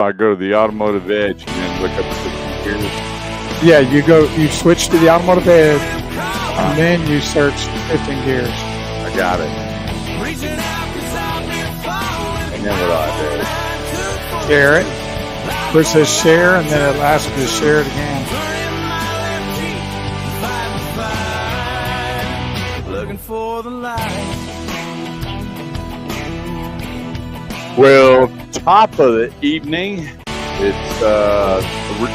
I go to the Automotive Edge and then look up the gears. Yeah, you switch to the Automotive Edge, and then you search shifting gears. I got it. And then what do I do? Share it. Where it says share, and then it'll ask you to share it again. Looking for the light. Well, top of the evening. It's a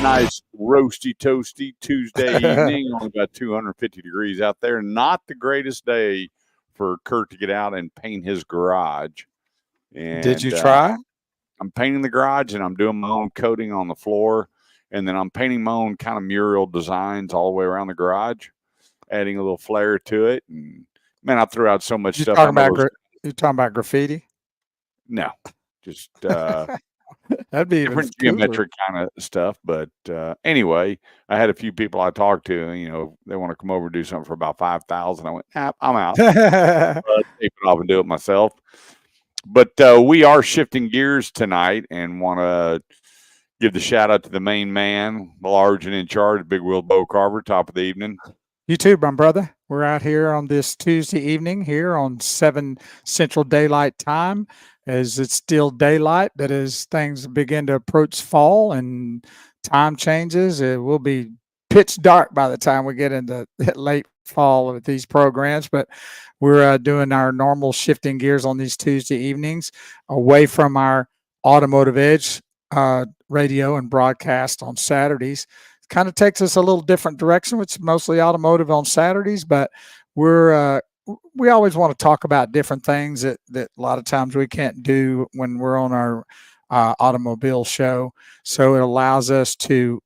nice roasty, toasty Tuesday evening. Only about 250 degrees out there. Not the greatest day for Kurt to get out and paint his garage. And, did you try? I'm painting the garage, and I'm doing my own coating on the floor. And then I'm painting my own kind of mural designs all the way around the garage, adding a little flair to it. And, man, I threw out so much stuff. You talking about graffiti? No, just that'd be different geometric kind of stuff. But anyway, I had a few people I talked to, they want to come over and do something for about $5,000. I went, I'm out. Take it off and do it myself. But we are shifting gears tonight and want to give the shout out to the main man, the large and in charge, Big Will Bo Carver, top of the evening. You too, my brother. We're out here on this Tuesday evening here on 7 Central Daylight Time, as it's still daylight, but as things begin to approach fall and time changes, it will be pitch dark by the time we get into late fall with these programs. But we're doing our normal shifting gears on these Tuesday evenings away from our Automotive Edge radio and broadcast on Saturdays. It kind of takes us a little different direction, which is mostly automotive on Saturdays, but we always want to talk about different things that a lot of times we can't do when we're on our automobile show. So it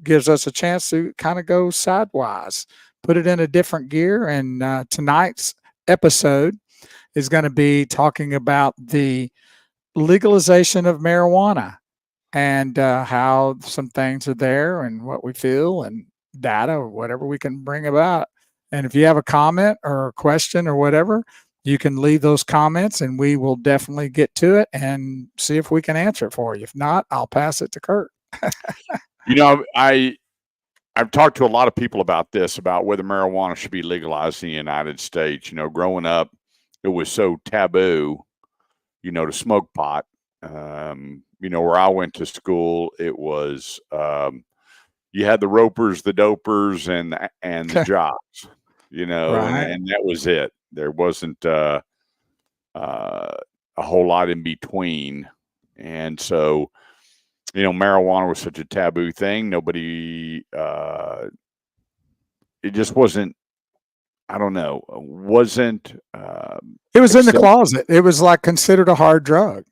gives us a chance to kind of go sidewise, put it in a different gear. And tonight's episode is going to be talking about the legalization of marijuana and how some things are there and what we feel and data or whatever we can bring about. And if you have a comment or a question or whatever, you can leave those comments and we will definitely get to it and see if we can answer it for you. If not, I'll pass it to Kurt. I've talked to a lot of people about this, about whether marijuana should be legalized in the United States. Growing up, it was so taboo, to smoke pot. Where I went to school, it was you had the ropers, the dopers, and the jocks, Right. and that was it. There wasn't a whole lot in between. And so, marijuana was such a taboo thing. Nobody, it just wasn't, I don't know, wasn't. It was in the closet. It was like considered a hard drug.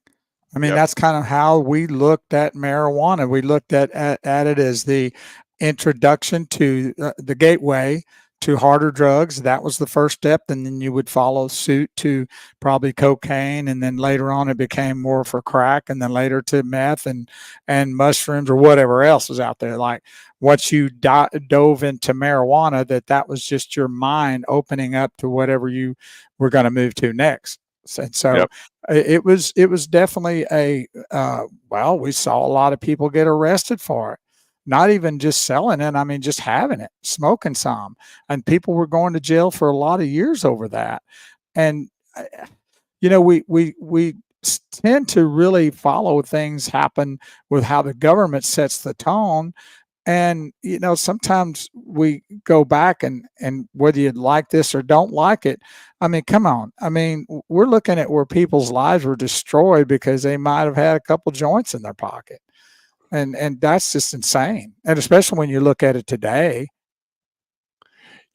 I mean, That's kind of how we looked at marijuana. We looked at it as the introduction to the gateway to harder drugs. That was the first step. And then you would follow suit to probably cocaine. And then later on, it became more for crack, and then later to meth and mushrooms or whatever else was out there. Like once you dove into marijuana, that was just your mind opening up to whatever you were going to move to next. And so it was definitely we saw a lot of people get arrested for it. Not even just selling it. I mean, just having it, smoking some, and people were going to jail for a lot of years over that. And, we tend to really follow things happen with how the government sets the tone. And, sometimes we go back and whether you like this or don't like it, I mean, come on. I mean, we're looking at where people's lives were destroyed because they might have had a couple joints in their pocket. And that's just insane. And especially when you look at it today.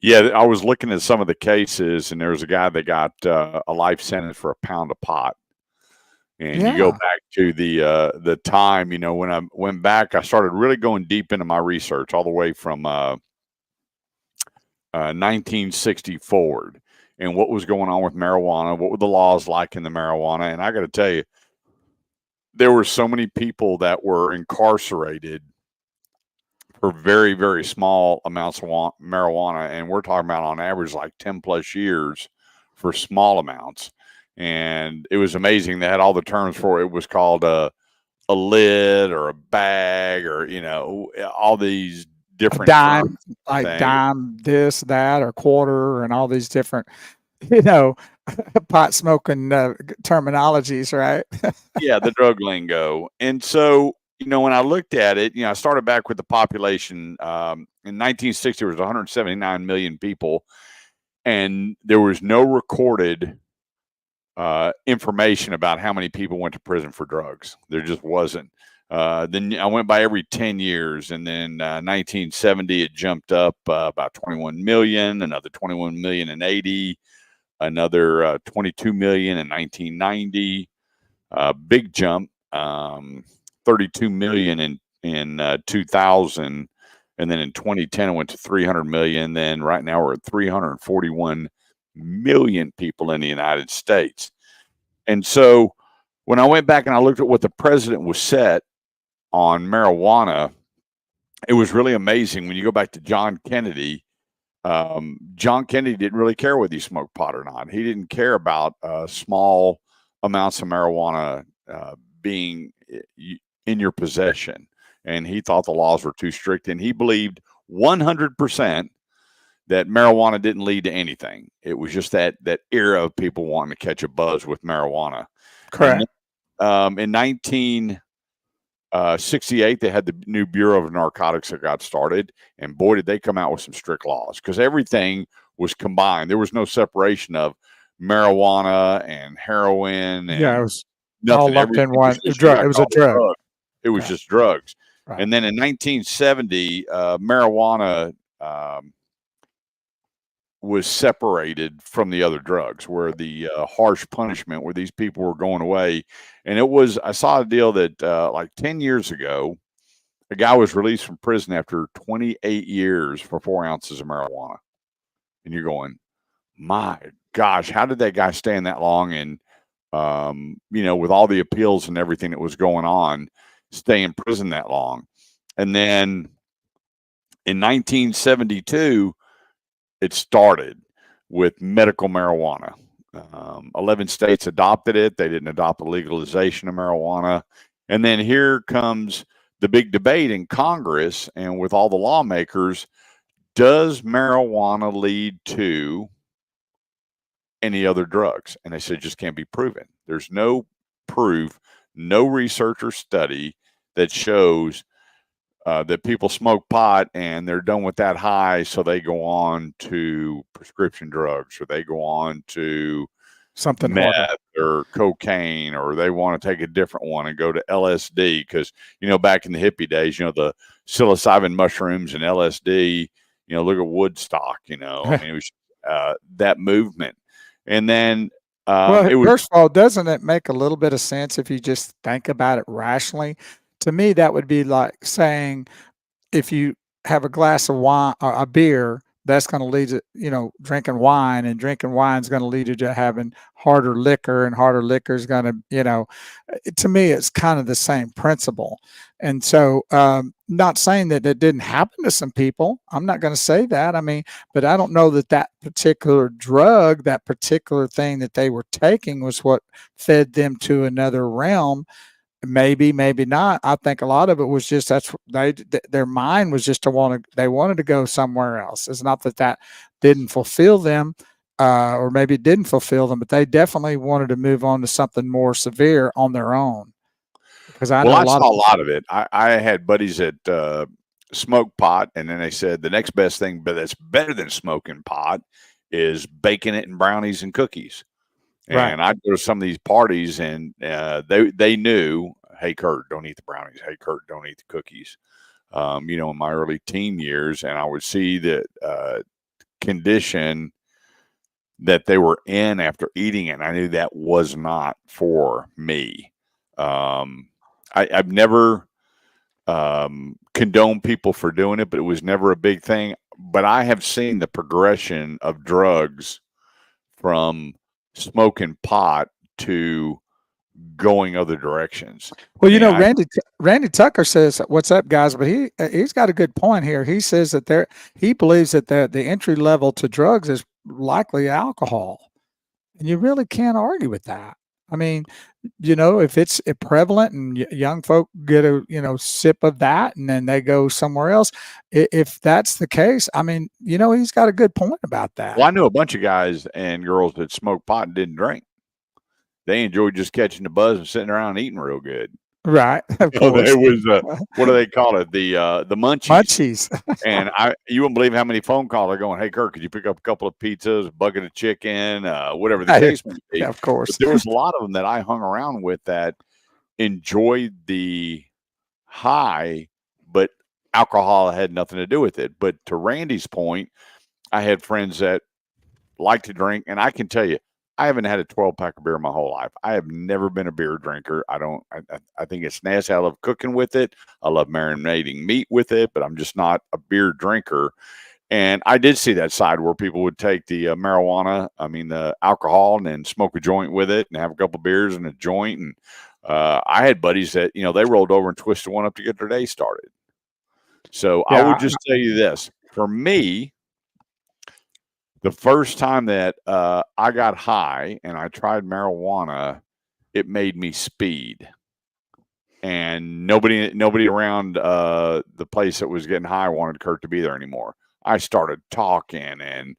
Yeah, I was looking at some of the cases, and there was a guy that got a life sentence for a pound of pot. And you go back to the time, when I went back, I started really going deep into my research all the way from 1960 forward, and what was going on with marijuana, what were the laws like in the marijuana. And I got to tell you, there were so many people that were incarcerated for very, very small amounts of marijuana. And we're talking about on average, like 10 plus years for small amounts. And it was amazing. They had all the terms for it. It was called a lid or a bag or, all these A different dime, terms like thing. dime, this, that, or quarter, and all these different, you know, pot smoking terminologies, right? Yeah, the drug lingo. And so, when I looked at it, I started back with the population. In 1960, there was 179 million people, and there was no recorded information about how many people went to prison for drugs. There just wasn't. Then I went by every 10 years, and then 1970 it jumped up about 21 million, another 21 million in 80, another 22 million in 1990, big jump, 32 million in 2000, and then in 2010 it went to 300 million. Then right now we're at 341 million people in the United States. And so when I went back and I looked at what the president was set on marijuana, it was really amazing. When you go back to John Kennedy, John Kennedy didn't really care whether you smoked pot or not. He didn't care about small amounts of marijuana being in your possession. And he thought the laws were too strict. And he believed 100% that marijuana didn't lead to anything. It was just that era of people wanting to catch a buzz with marijuana. Correct. And in 1968, they had the new Bureau of Narcotics that got started, and boy, did they come out with some strict laws, because everything was combined. There was no separation of marijuana and heroin and Yeah, it was all nothing. lumped in Everything one. was just Drug. It was a drug. It was Right. just drugs. Right. And then in 1970, marijuana was separated from the other drugs, where the harsh punishment, where these people were going away. And I saw a deal that like 10 years ago, a guy was released from prison after 28 years for 4 ounces of marijuana. And you're going, my gosh, how did that guy stay in that long? And, with all the appeals and everything that was going on, stay in prison that long. And then in 1972, it started with medical marijuana. 11 states adopted it. They didn't adopt the legalization of marijuana. And then here comes the big debate in Congress and with all the lawmakers. Does marijuana lead to any other drugs? And they said it just can't be proven. There's no proof, no research or study that shows that people smoke pot and they're done with that high, so they go on to prescription drugs, or they go on to Something meth harder. or cocaine, or they want to take a different one and go to LSD, because back in the hippie days, the psilocybin mushrooms and LSD, look at Woodstock, I mean, it was that movement. And then Well, it was first of all, doesn't it make a little bit of sense if you just think about it rationally? To me, that would be like saying if you have a glass of wine or a beer, that's going to lead to, drinking wine, and drinking wine is going to lead you to having harder liquor, and harder liquor is going to, to me, it's kind of the same principle. And so, not saying that it didn't happen to some people. I'm not going to say that. I mean, but I don't know that that particular drug, that particular thing that they were taking was what fed them to another realm. Maybe, maybe not. I think a lot of it was just their mind was just they wanted to go somewhere else. It's not that didn't fulfill them, or maybe it didn't fulfill them, but they definitely wanted to move on to something more severe on their own. Because I know I a lot saw of a lot of it. I had buddies that smoked pot, and then they said the next best thing, but that's better than smoking pot, is baking it in brownies and cookies. Right. And I'd go to some of these parties, and they knew, hey, Kurt, don't eat the brownies. Hey, Kurt, don't eat the cookies. In my early teen years, and I would see the condition that they were in after eating it. And I knew that was not for me. I've never condoned people for doing it, but it was never a big thing. But I have seen the progression of drugs from smoking pot to going other directions. Well, And Randy Tucker says, "What's up, guys?" But he's got a good point here. He says that he believes that the entry level to drugs is likely alcohol, and you really can't argue with that. I mean, if it's prevalent and young folk get a sip of that and then they go somewhere else, if that's the case, I mean, he's got a good point about that. Well, I knew a bunch of guys and girls that smoked pot and didn't drink. They enjoyed just catching the buzz and sitting around and eating real good. Right, of So course. it was what do they call it? The munchies. Munchies. And you wouldn't believe how many phone calls are going, "Hey, Kirk, could you pick up a couple of pizzas, a bucket of chicken, whatever the case may be?" Yeah, of But course. there was a lot of them that I hung around with that enjoyed the high, but alcohol had nothing to do with it. But to Randy's point, I had friends that like to drink, and I can tell you, I haven't had a 12-pack of beer my whole life. I have never been a beer drinker. I don't. I think it's nasty. I love cooking with it. I love marinating meat with it, but I'm just not a beer drinker. And I did see that side where people would take the marijuana, I mean the alcohol, and then smoke a joint with it, and have a couple beers and a joint. And I had buddies that they rolled over and twisted one up to get their day started. So I would Yeah. just tell you this: for me, the first time that I got high and I tried marijuana, it made me speed. And nobody around the place that was getting high wanted Kurt to be there anymore. I started talking and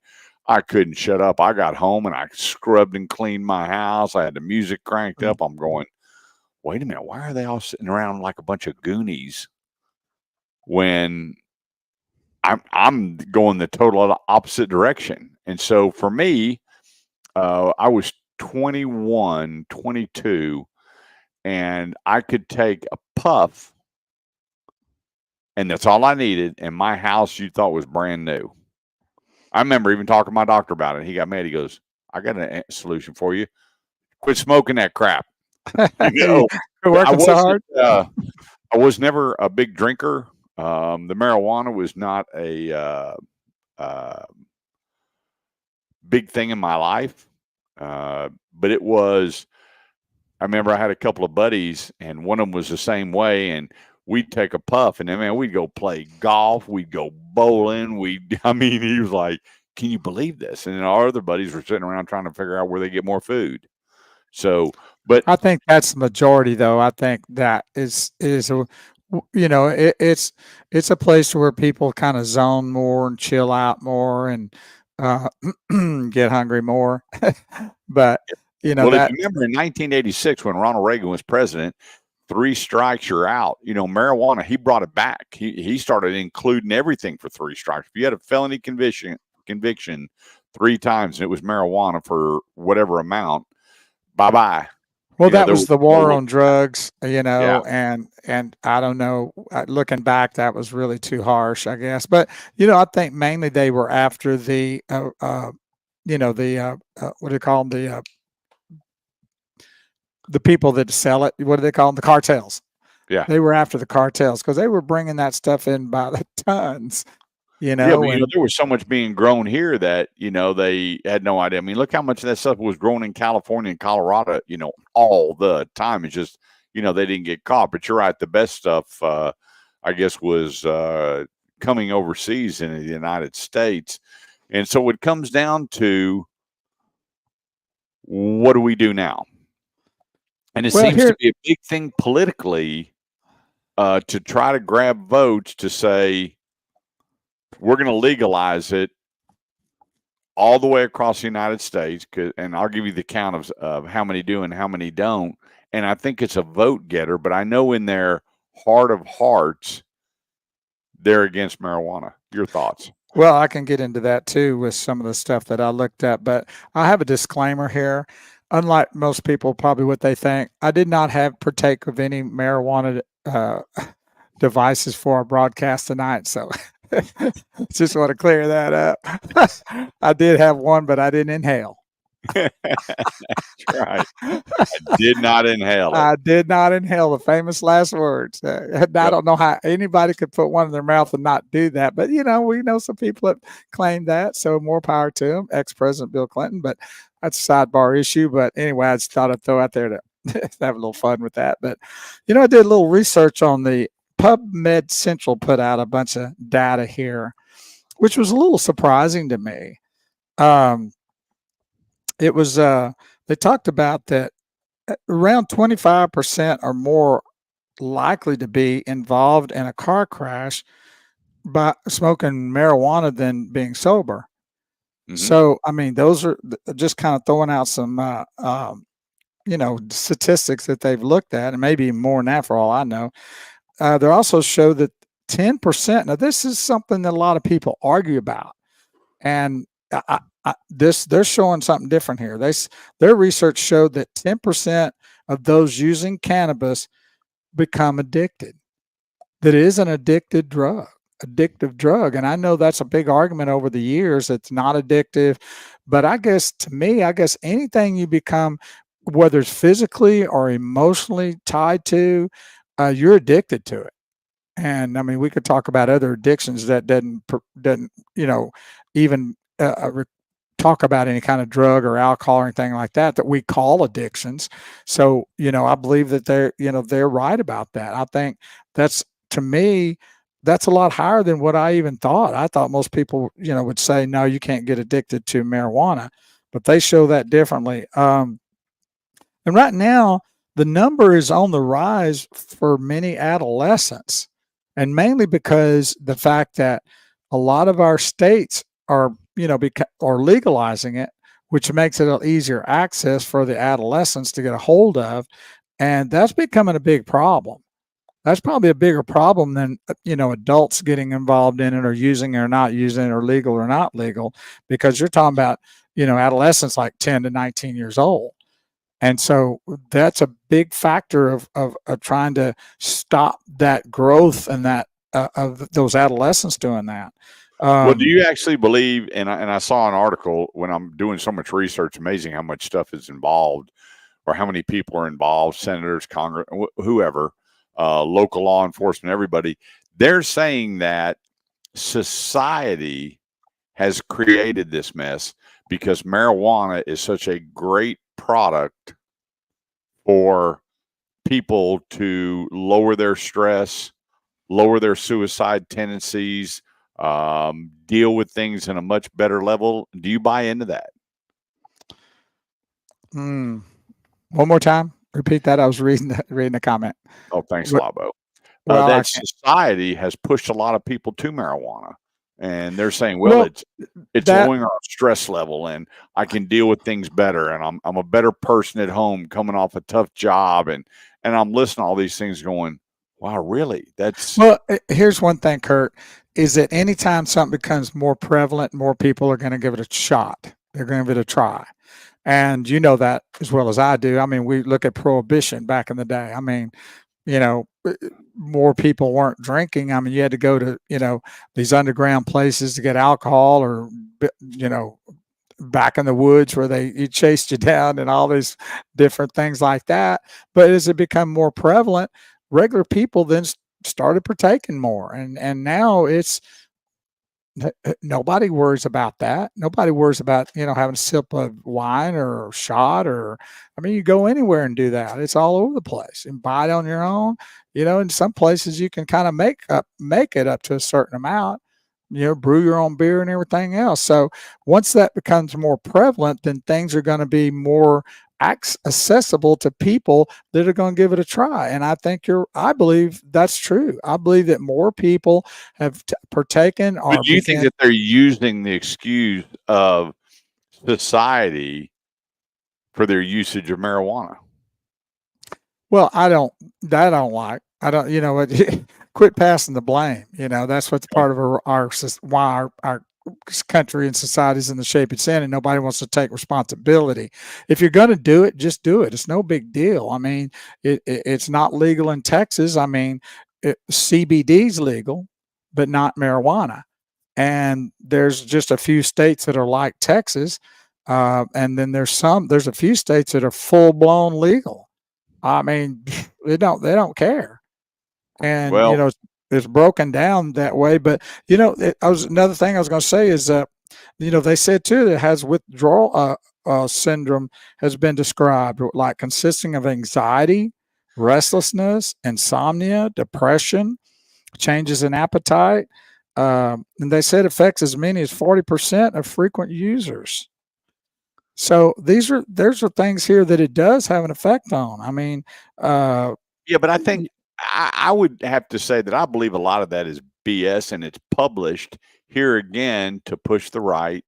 I couldn't shut up. I got home and I scrubbed and cleaned my house. I had the music cranked up. I'm going, wait a minute, why are they all sitting around like a bunch of Goonies when I'm going the total opposite direction? And so for me, I was 21, 22, and I could take a puff, and that's all I needed. And my house, you thought, was brand new. I remember even talking to my doctor about it. He got mad. He goes, "I got a solution for you. Quit smoking that crap." You're working so hard. I was never a big drinker. The marijuana was not a big thing in my life, but it was. I remember I had a couple of buddies, and one of them was the same way, and we'd take a puff, and then man, we'd go play golf, we'd go bowling, he was like, "Can you believe this?" And then our other buddies were sitting around trying to figure out where they get more food. So, but I think that's the majority, though. I think that is it's a place where people kind of zone more and chill out more and uh, get hungry more. But well, if that you remember in 1986 when Ronald Reagan was president, 3 strikes, you're out. Marijuana, he brought it back. He started including everything for 3 strikes. If you had a felony conviction 3 times and it was marijuana for whatever amount, bye-bye. Well, that was the war no on drugs, yeah. and I don't know. Looking back, that was really too harsh, I guess. But I think mainly they were after the, what do you call them? The people that sell it. What do they call them? The cartels. Yeah. They were after the cartels because they were bringing that stuff in by the tons. Yeah, but there was so much being grown here that they had no idea. I mean, look how much of that stuff was grown in California and Colorado, all the time. It's just they didn't get caught. But you're right, the best stuff, I guess, was coming overseas in the United States. And so it comes down to, what do we do now? And it seems to be a big thing politically to try to grab votes to say, we're going to legalize it all the way across the United States. And I'll give you the count of how many do and how many don't. And I think it's a vote getter, but I know in their heart of hearts, they're against marijuana. Your thoughts? Well, I can get into that too with some of the stuff that I looked at, but I have a disclaimer here. Unlike most people, probably what they think, I did not partake of any marijuana devices for our broadcast tonight. So just want to clear that up. I did have one, but I didn't inhale. That's right. I did not inhale it. I did not inhale, the famous last words. I don't know how anybody could put one in their mouth and not do that. But, we know some people that claim that. So more power to them, ex-President Bill Clinton. But that's a sidebar issue. But anyway, I just thought I'd throw out there to have a little fun with that. But, I did a little research on the PubMed Central put out a bunch of data here, which was a little surprising to me. It was they talked about that around 25% are more likely to be involved in a car crash by smoking marijuana than being sober. Mhm. So, I mean, those are just kind of throwing out some, statistics that they've looked at, and maybe more than that for all I know. They also show that 10%. Now, this is something that a lot of people argue about, and this they're showing something different here. Their research showed that 10% of those using cannabis become addicted. That is an addictive drug. And I know that's a big argument over the years. It's not addictive. But I guess to me, I guess anything you become, whether it's physically or emotionally tied to, you're addicted to it. And I mean, we could talk about other addictions that doesn't even talk about any kind of drug or alcohol or anything like that that we call addictions. So, I believe that they're right about that. I think that's to me, that's a lot higher than what I even thought. I thought most people, would say, no, you can't get addicted to marijuana, but they show that differently. And right now, the number is on the rise for many adolescents, and mainly because the fact that a lot of our states are, are legalizing it, which makes it an easier access for the adolescents to get a hold of, and that's becoming a big problem. That's probably a bigger problem than adults getting involved in it or using it or not using it or legal or not legal, because you're talking about adolescents like 10 to 19 years old. And so that's a big factor of trying to stop that growth and that of those adolescents doing that. Well, do Um, you actually believe? And I saw an article when I'm doing so much research. Amazing how much stuff is involved, or how many people are involved. Senators, Congress, whoever, local law enforcement, everybody. They're saying that society has created this mess because marijuana is such a great product for people to lower their stress, lower their suicide tendencies, deal with things in a much better level. Do you buy into that? mm, one more time, repeat that. I was reading the comment. Oh, thanks a Wh- lot, Bo. Well, I That can't. society has pushed a lot of people to marijuana, and they're saying, "Well, Well, it's that lowering our stress level, and I can deal with things better, and I'm a better person at home, coming off a tough job, and I'm listening to all these things, going, wow, really? That's well, here's one thing, Kurt, is that anytime something becomes more prevalent, more people are going to give it a shot. They're going to give it a try. And you know that as well as I do. I mean, we look at prohibition back in the day. I mean, more people weren't drinking. I mean, you had to go to, these underground places to get alcohol or, back in the woods where you chased you down and all these different things like that. But as it become more prevalent, regular people then started partaking more. And now it's, nobody worries about that. Nobody worries about, having a sip of wine or a shot or, I mean, you go anywhere and do that. It's all over the place and buy it on your own. In some places you can kind of make it up to a certain amount, brew your own beer and everything else. So once that becomes more prevalent, then things are going to be more accessible to people that are going to give it a try. And I believe that's true. I believe that more people have partaken but or do you think begin. that they're using the excuse of society for their usage of marijuana? Well, I don't like. I don't. Quit passing the blame. That's what's Okay. part of why our country and society is in the shape it's in, and nobody wants to take responsibility. If you're going to do it, just do it. It's no big deal. I mean, it's not legal in Texas. I mean, CBD's legal, but not marijuana. And there's just a few states that are like Texas, and then there's a few states that are full blown legal. I mean, they don't care, and Well, it's broken down that way. But I was another thing I was going to say is that they said too that has withdrawal syndrome has been described like consisting of anxiety, restlessness, insomnia, depression, changes in appetite, and they said affects as many as 40% of frequent users. So there's are things here that it does have an effect on. I mean, uh, Yeah, but I think I would have to say that I believe a lot of that is BS, and it's published here again to push the right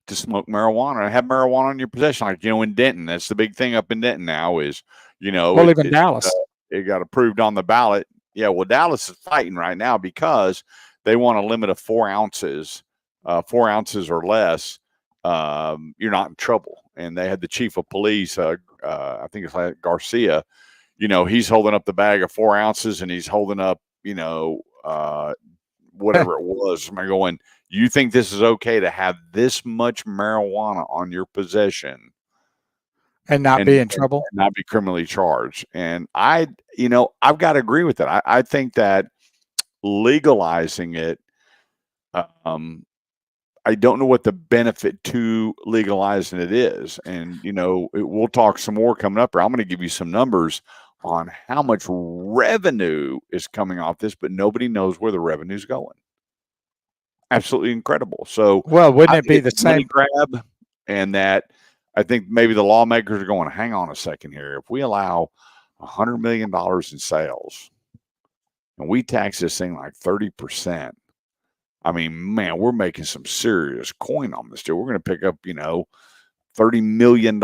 to smoke marijuana, have marijuana in your possession. Like, in Denton, that's the big thing up in Denton now is, well, even Dallas. it got approved on the ballot. Yeah, well, Dallas is fighting right now because they want a limit of 4 ounces, 4 ounces or less. You're not in trouble. And they had the chief of police, I think it's like Garcia. He's holding up the bag of 4 ounces, and he's holding up, whatever it was. Am I going? You think this is okay to have this much marijuana on your possession And not be in trouble? not be criminally charged? And I've got to agree with that. I think that legalizing it, um, I don't know what the benefit to legalizing it is. And, we'll talk some more coming up, or I'm going to give you some numbers on how much revenue is coming off this, but nobody knows where the revenue is going. Absolutely incredible. So, Well, I wouldn't it think be it's the a money same? grab, and that I think maybe the lawmakers are going, hang on a second here. If we allow $100 million in sales and we tax this thing like 30%, I mean, man, we're making some serious coin on this deal. We're going to pick up, $30 million,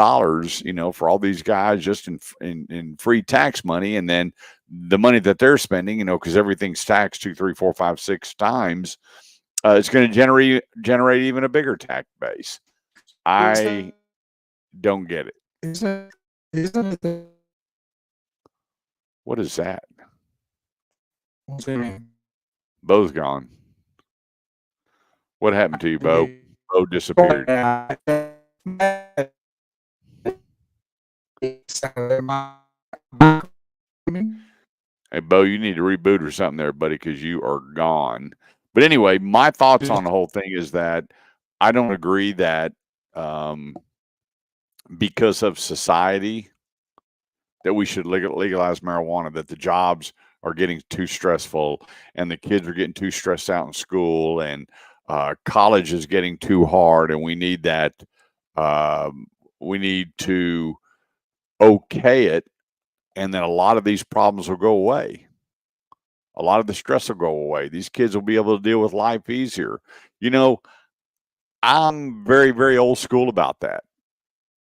for all these guys just in free tax money, and then the money that they're spending, because everything's taxed 2, 3, 4, 5, 6 times. It's going to generate even a bigger tax base. I don't get it. Isn't it the What is that? what's it mean? Bo's gone. What happened to you, Bo? Bo disappeared. Hey, Bo, you need to reboot or something there, buddy, because you are gone. But anyway, my thoughts on the whole thing is that I don't agree that because of society that we should legalize marijuana, that the jobs are getting too stressful and the kids are getting too stressed out in school, and college is getting too hard, and we need that. We need to okay it, and then a lot of these problems will go away. A lot of the stress will go away. These kids will be able to deal with life easier. I'm very, very old school about that.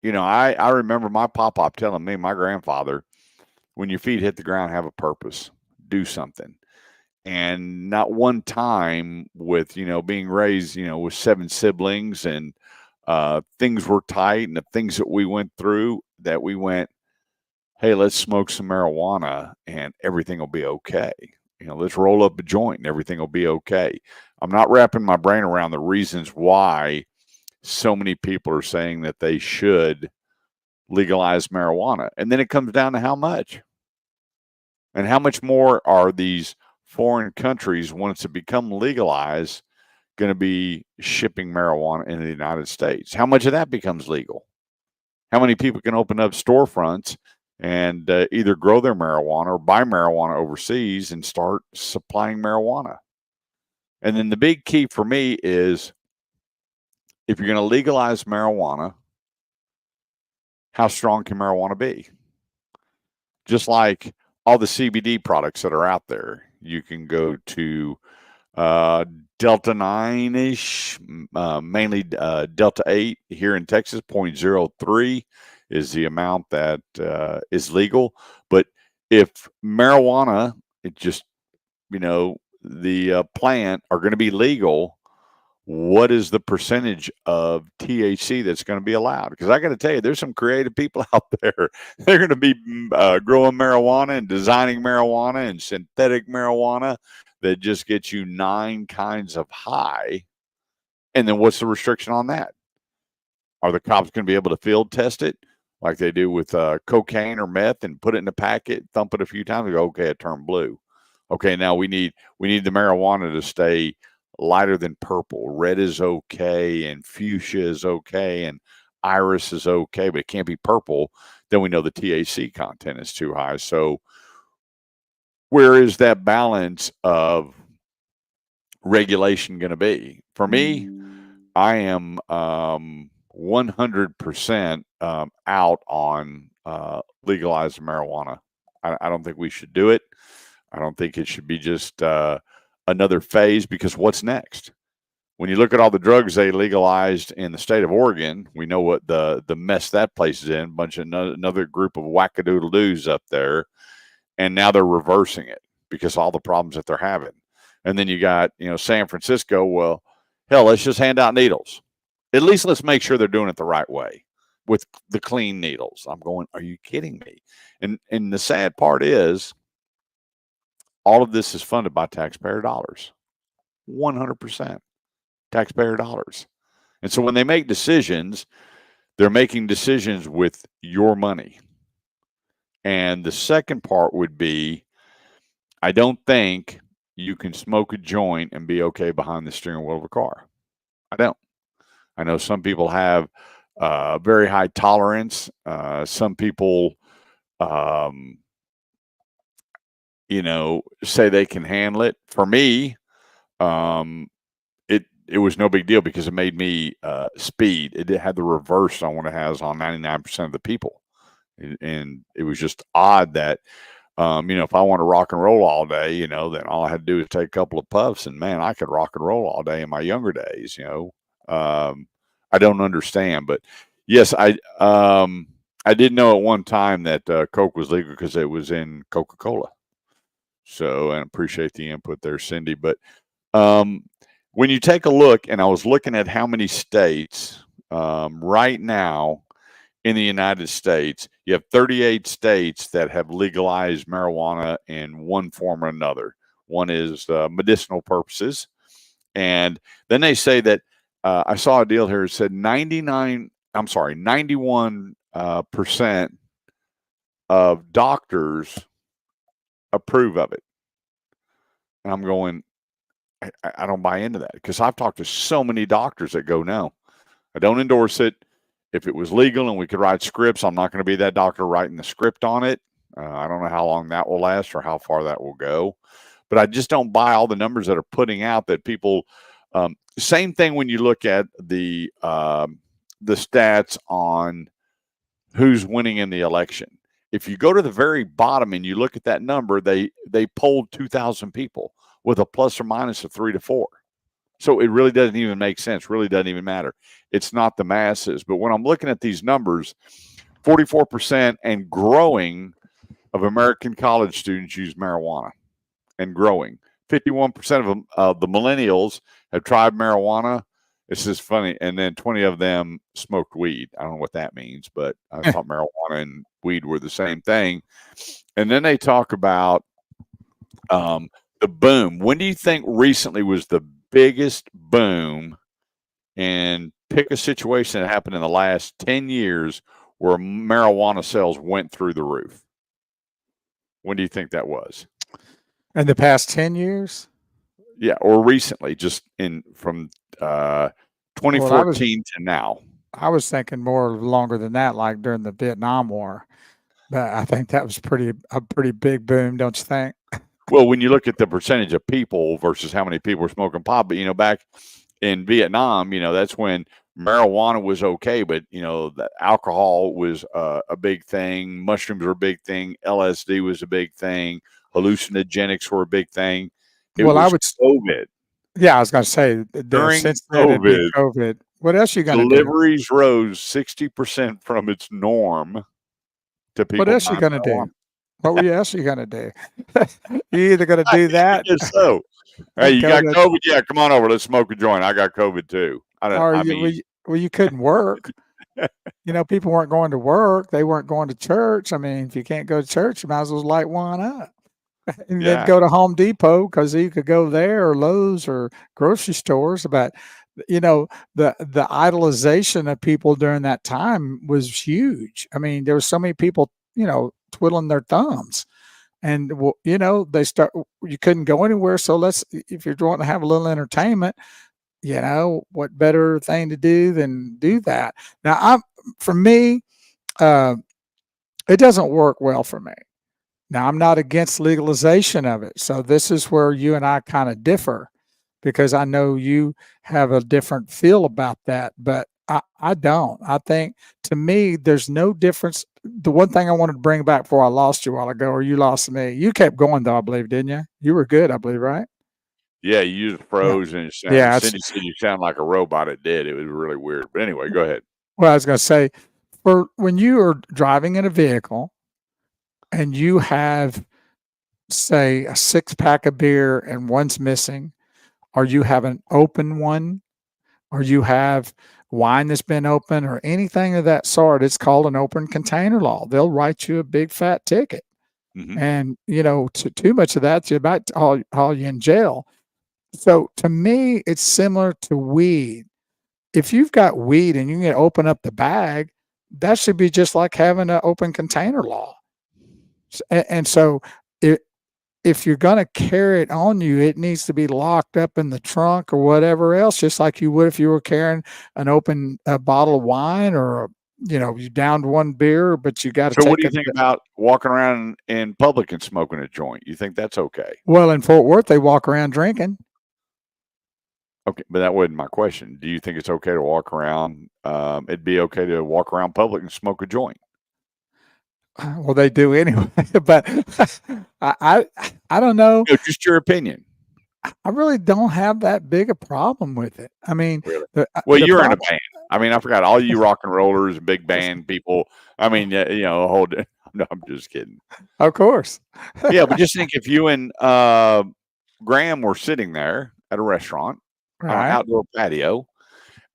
I remember my pop telling me, my grandfather, when your feet hit the ground, have a purpose, do something. And not one time with, being raised, with 7 siblings, and things were tight, and the things that we went through, that we went, hey, let's smoke some marijuana and everything will be okay. Let's roll up a joint and everything will be okay. I'm not wrapping my brain around the reasons why so many people are saying that they should legalize marijuana. And then it comes down to how much. And how much more are these foreign countries, once it become legalized, going to be shipping marijuana into the United States? How much of that becomes legal? How many people can open up storefronts and either grow their marijuana or buy marijuana overseas and start supplying marijuana? And then the big key for me is, if you're going to legalize marijuana, how strong can marijuana be? Just like all the CBD products that are out there, you can go to Delta 9 ish, mainly Delta 8 here in Texas. 0.03 is the amount that is legal. But if marijuana, it just, the plant are going to be legal, what is the percentage of THC that's going to be allowed? Because I got to tell you, there's some creative people out there. They're going to be growing marijuana and designing marijuana and synthetic marijuana that just gets you 9 kinds of high. And then what's the restriction on that? Are the cops going to be able to field test it like they do with cocaine or meth, and put it in a packet, thump it a few times, and go, okay, it turned blue. Okay, now we need the marijuana to stay lighter than purple. Red is okay, and fuchsia is okay, and iris is okay, but it can't be purple. Then we know the THC content is too high. So where is that balance of regulation going to be? For me, I am 100% out on legalizing marijuana. I don't think we should do it. I don't think it should be just another phase, because what's next? When you look at all the drugs they legalized in the state of Oregon, we know what the mess that place is in. A bunch of another group of wackadoodle-doos up there, and now they're reversing it because of all the problems that they're having. And then you got, San Francisco. Well, hell, let's just hand out needles. At least let's make sure they're doing it the right way with the clean needles. I'm going, are you kidding me? And the sad part is, all of this is funded by taxpayer dollars. 100% taxpayer dollars. And so when they make decisions, they're making decisions with your money. And the second part would be, I don't think you can smoke a joint and be okay behind the steering wheel of a car. I don't. I know some people have very high tolerance. Some people, say they can handle it. For me, it was no big deal because it made me speed. It had the reverse on what it has on 99% of the people. And it was just odd that, if I want to rock and roll all day, then all I had to do is take a couple of puffs, and man, I could rock and roll all day in my younger days. I don't understand, but yes, I did know at one time that Coke was legal because it was in Coca-Cola. So, and appreciate the input there, Cindy. But when you take a look, and I was looking at how many states right now in the United States, you have 38 states that have legalized marijuana in one form or another. One is medicinal purposes. And then they say that I saw a deal here that said 91% of doctors approve of it. And I'm going, I don't buy into that, because I've talked to so many doctors that go, no, I don't endorse it. If it was legal and we could write scripts, I'm not going to be that doctor writing the script on it. I don't know how long that will last or how far that will go. But I just don't buy all the numbers that are putting out that people same thing when you look at the stats on who's winning in the election. If you go to the very bottom and you look at that number, they polled 2,000 people with a plus or minus of 3 to 4. So it really doesn't even make sense. Really doesn't even matter. It's not the masses. But when I'm looking at these numbers, 44% and growing of American college students use marijuana, and growing. 51% of them, the millennials, have tried marijuana. It's just funny. And then 20 of them smoked weed. I don't know what that means, but I thought marijuana and weed were the same thing. And then they talk about the boom. When do you think recently was the biggest boom? And pick a situation that happened in the last 10 years where marijuana sales went through the roof. When do you think that was? In the past 10 years? Yeah, or recently, just from 2014 to now. I was thinking more longer than that, like during the Vietnam War. But I think that was a pretty big boom, don't you think? Well, when you look at the percentage of people versus how many people were smoking pot, but back in Vietnam, that's when marijuana was okay, but the alcohol was a big thing, mushrooms were a big thing, LSD was a big thing, hallucinogenics were a big thing. It was COVID. Yeah, I was going to say during since COVID, what else are you going to do? Deliveries rose 60% from its norm to people. What else are you going to do? What else are you going to do? You either going to do that? I guess so. Hey, you got COVID? Yeah, come on over. Let's smoke a joint. I got COVID too. You couldn't work. People weren't going to work. They weren't going to church. I mean, if you can't go to church, you might as well light one up. And then go to Home Depot, because you could go there, or Lowe's, or grocery stores. But the idolization of people during that time was huge. I mean, there were so many people, twiddling their thumbs, and you couldn't go anywhere. So if you're wanting to have a little entertainment, what better thing to do than do that? Now, for me, it doesn't work well for me. Now, I'm not against legalization of it. So this is where you and I kind of differ, because I know you have a different feel about that. But I don't. I think to me, there's no difference. The one thing I wanted to bring back before I lost you a while ago, or you lost me, you kept going though, I believe, didn't you? You were good, I believe, right? Yeah, you just Yeah. froze and it sounded. Yeah. Cindy said you sound like a robot. It did. It was really weird. But anyway, go ahead. Well, I was going to say, for when you are driving in a vehicle and you have, say, a 6 pack of beer and one's missing, or you have an open one, or you have wine that's been open, or anything of that sort, it's called an open container law. They'll write you a big fat ticket. Mm-hmm. And, too much of that's about to haul you in jail. So to me, it's similar to weed. If you've got weed and you can open up the bag, that should be just like having an open container law. And so if you're going to carry it on you, it needs to be locked up in the trunk or whatever else, just like you would if you were carrying an open bottle of wine, or you downed one beer, but you got to So, what take do you it. think about walking around in public and smoking a joint? You think that's okay? Well, in Fort Worth, they walk around drinking. Okay, but that wasn't my question. Do you think it's okay to walk around? It'd be okay to walk around public and smoke a joint. Well, they do anyway, but I don't know. Just your opinion. I really don't have that big a problem with it. I mean, Really? the Well, the you're in a problem, band. I mean, I forgot all you rock and rollers, big band people. I mean, a whole. No, I'm just kidding. of course. Yeah, but just think if you and Graham were sitting there at a restaurant on an Right. outdoor patio,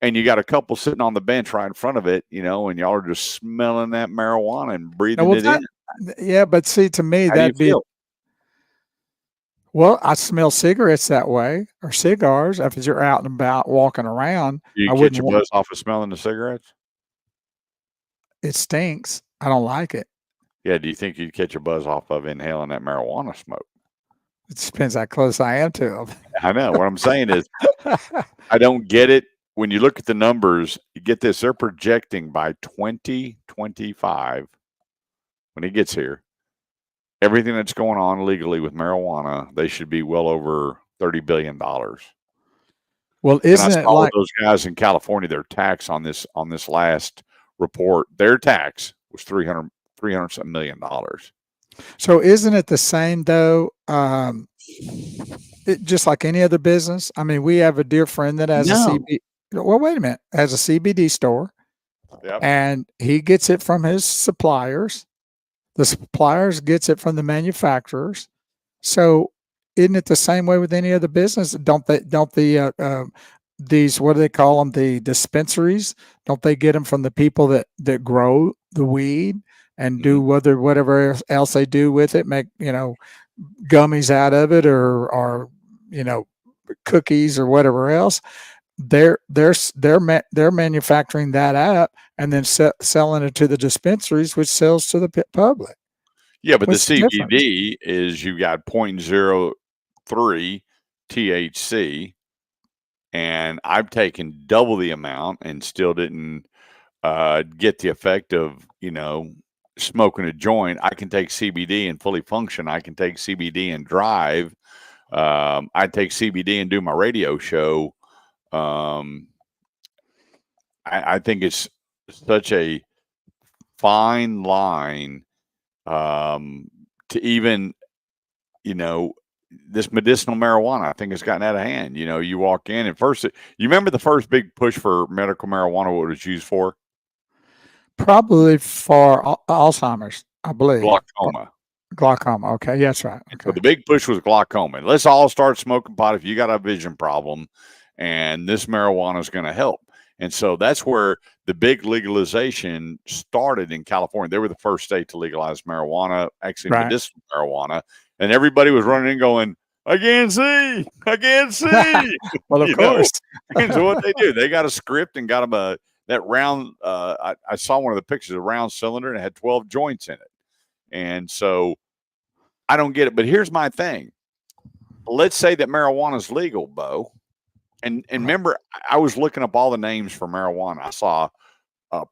and you got a couple sitting on the bench right in front of it, and y'all are just smelling that marijuana and Now, breathing well, it in. yeah, but see, to me, How do you that'd be feel? well, I smell cigarettes that way, or cigars. If you're out and about walking around, Do you I catch wouldn't a want. buzz off of smelling the cigarettes? It stinks. I don't like it. Yeah. Do you think you'd catch a buzz off of inhaling that marijuana smoke? It depends how close I am to I know. What I'm saying is, them. I don't get it. When you look at the numbers, you get this. They're projecting by 2025, when it gets here, everything that's going on legally with marijuana, they should be well over $30 billion. Well, And I isn't it saw like those guys in California, their tax on this last report, their tax was 300 something $million. so? Isn't it the same though? Just like any other business. I mean, we have a dear friend that has a No. CB. Well, wait a minute, has a CBD store, Yep. and he gets it from his suppliers. The suppliers gets it from the manufacturers. So, isn't it the same way with any other business? Don't they? Don't these, what do they call them? The dispensaries. Don't they get them from the people that grow the weed and do whatever else they do with it? Make gummies out of it, or cookies or whatever else. They're manufacturing that up and then selling it to the dispensaries, which sells to the public. Yeah, but the What's the difference? CBD is you got 0.03 THC, and I've taken double the amount and still didn't get the effect of smoking a joint. I can take CBD and fully function. I can take CBD and drive. I take CBD and do my radio show. I think it's such a fine line to even, this medicinal marijuana. I think it's gotten out of hand. You walk in and first, you remember the first big push for medical marijuana, what it was used for? Probably for Alzheimer's, I believe. Glaucoma. Glaucoma. Okay, yeah, that's right. So Okay. the big push was glaucoma. Let's all start smoking pot if you got a vision problem, and this marijuana is going to help. And so that's where the big legalization started in California. They were the first state to legalize marijuana, actually Right. medicinal marijuana, and everybody was running in going, "I can't see, I can't see." Well, of course. And so what they do, they got a script and got them that round. I saw one of the pictures, a round cylinder, and it had 12 joints in it. And so I don't get it. But here's my thing. Let's say that marijuana is legal, Bo. And remember, I was looking up all the names for marijuana. I saw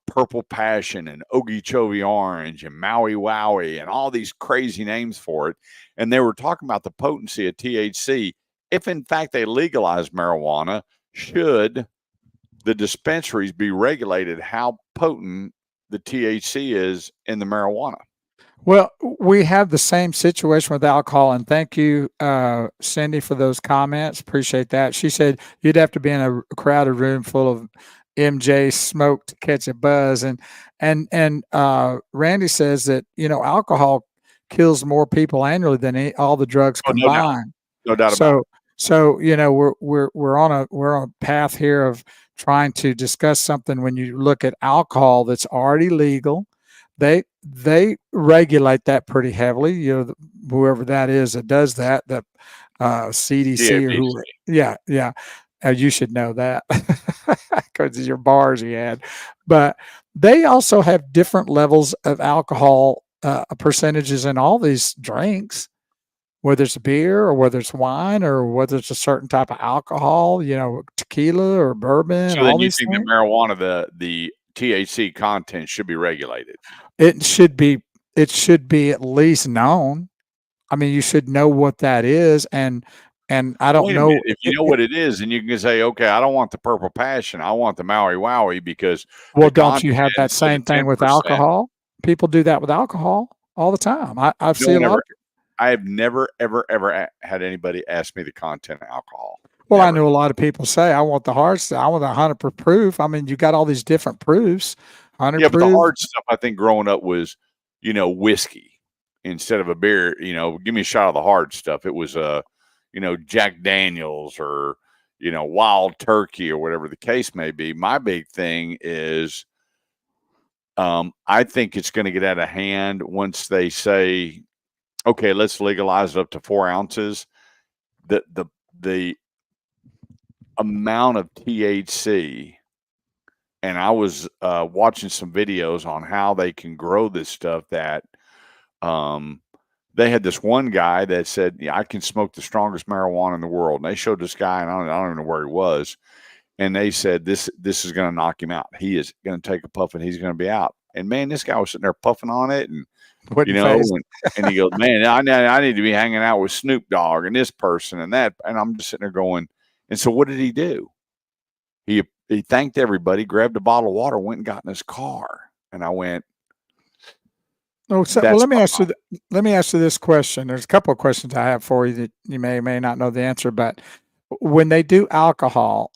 Purple Passion and Okeechobee Orange and Maui Wowie and all these crazy names for it. And they were talking about the potency of THC. If in fact they legalize marijuana, should the dispensaries be regulated how potent the THC is in the marijuana. Well, we have the same situation with alcohol, and thank you, Cindy, for those comments. Appreciate that. She said you'd have to be in a crowded room full of MJ smoke to catch a buzz, and Randy says that alcohol kills more people annually than all the drugs Oh, no doubt, combined. no doubt about it. So we're on a path here of trying to discuss something. When you look at alcohol that's already legal, they regulate that pretty heavily. Whoever that is that does that, the CDC or DFDC. who? Yeah. You should know that because of your bars you had. But they also have different levels of alcohol percentages in all these drinks, whether it's beer or whether it's wine or whether it's a certain type of alcohol, tequila or bourbon, So all then you these think that things. marijuana, the THC content should be regulated. It should be at least known. I mean, you should know what that is, and I don't Wait a minute. know. If you know what it is, then you can say, okay, I don't want the purple passion. I want the Maui Wowie because Well, the don't you content have that instead same of thing with 10%. alcohol? People do that with alcohol all the time. I've No seen a one lot ever. of. I have never, ever had anybody ask me the content of alcohol. Well, I Never. know a lot of people say, I want the hard stuff. I want the 100 proof. I mean, you got all these different proofs. 100 Yeah, but the proof. hard stuff I think growing up was, whiskey instead of a beer. Give me a shot of the hard stuff. It was Jack Daniels or Wild Turkey or whatever the case may be. My big thing is, I think it's going to get out of hand once they say, okay, let's legalize it up to 4 ounces. The amount of THC, and I was watching some videos on how they can grow this stuff that they had this one guy that said, yeah, I can smoke the strongest marijuana in the world. And they showed this guy, and I don't even know where he was. And they said, this is going to knock him out. He is going to take a puff and he's going to be out. And man, this guy was sitting there puffing on it. And, Wouldn't phase. and he goes, man, I need to be hanging out with Snoop Dogg and this person and that. And I'm just sitting there going, and so what did he do? He thanked everybody, grabbed a bottle of water, went and got in his car. And I went, Oh, so well, let me ask you this question. There's a couple of questions I have for you that you may or may not know the answer, but when they do alcohol,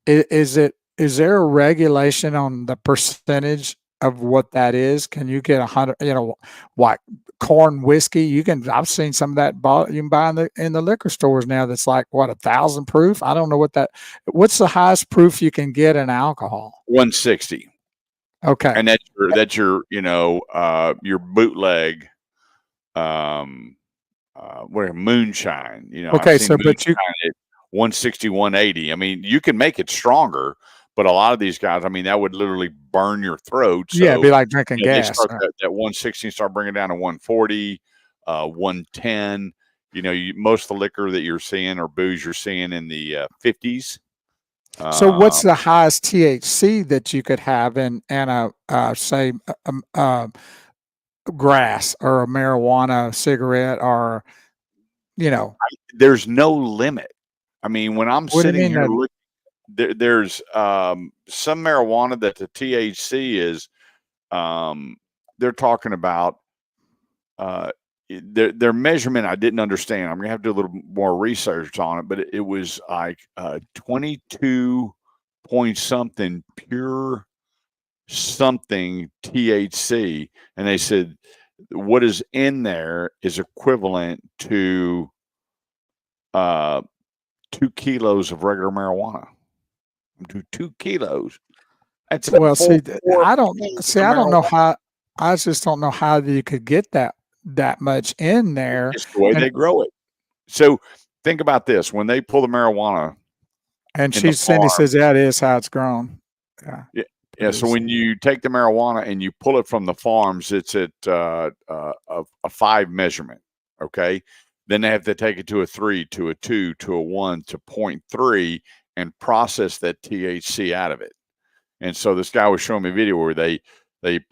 is there a regulation on the percentage of what that is? Can you get 100, like corn whiskey? I've seen some of that bottle you can buy in the liquor stores now. That's like 1,000 proof. I don't know what's the highest proof you can get in alcohol? 160. Okay. And that's your bootleg, moonshine. Okay. I've seen So, but you, moonshine at 160, 180. I mean, you can make it stronger, but a lot of these guys, I mean, that would literally burn your throat. So, it'd be like drinking they gas. start that 160, start bringing it down to 140, 110. Most of the liquor that you're seeing or booze you're seeing in the 50s. So what's the highest THC that you could have in a say grass or a marijuana cigarette or there's no limit. I mean, when I'm What do you sitting mean here that? looking, there's some marijuana that the THC is, they're talking about their measurement. I didn't understand. I'm gonna have to do a little more research on it, but it was like 22 point something pure something THC, and they said what is in there is equivalent to 2 kilos of regular marijuana. To 2 kilos. That's Well, four, see, four I don't pounds see. of I don't know marijuana. how. I just don't know how you could get that much in there. It's the way And they grow it. So think about this: when they pull the marijuana in the Cindy farm, says that is how it's grown. Yeah. yeah. So when you take the marijuana and you pull it from the farms, it's at a 5 measurement. Okay, then they have to take it to a 3, to a 2, to a 1, to 0.3, and process that THC out of it. And so this guy was showing me a video where they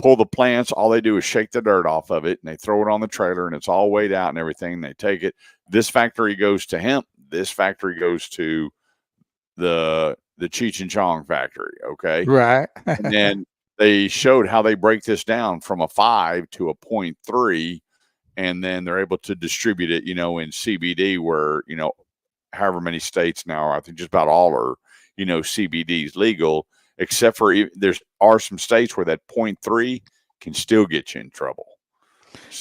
pull the plants. All they do is shake the dirt off of it, and they throw it on the trailer, and it's all weighed out and everything. And they take it. This factory goes to hemp. This factory goes to the Cheech and Chong factory. Okay, Right. and then they showed how they break this down from a 5 to a 0.3, and then they're able to distribute it, in CBD, where however many states now, I think just about all are, CBD is legal, except for there's are some states where that 0.3 can still get you in trouble.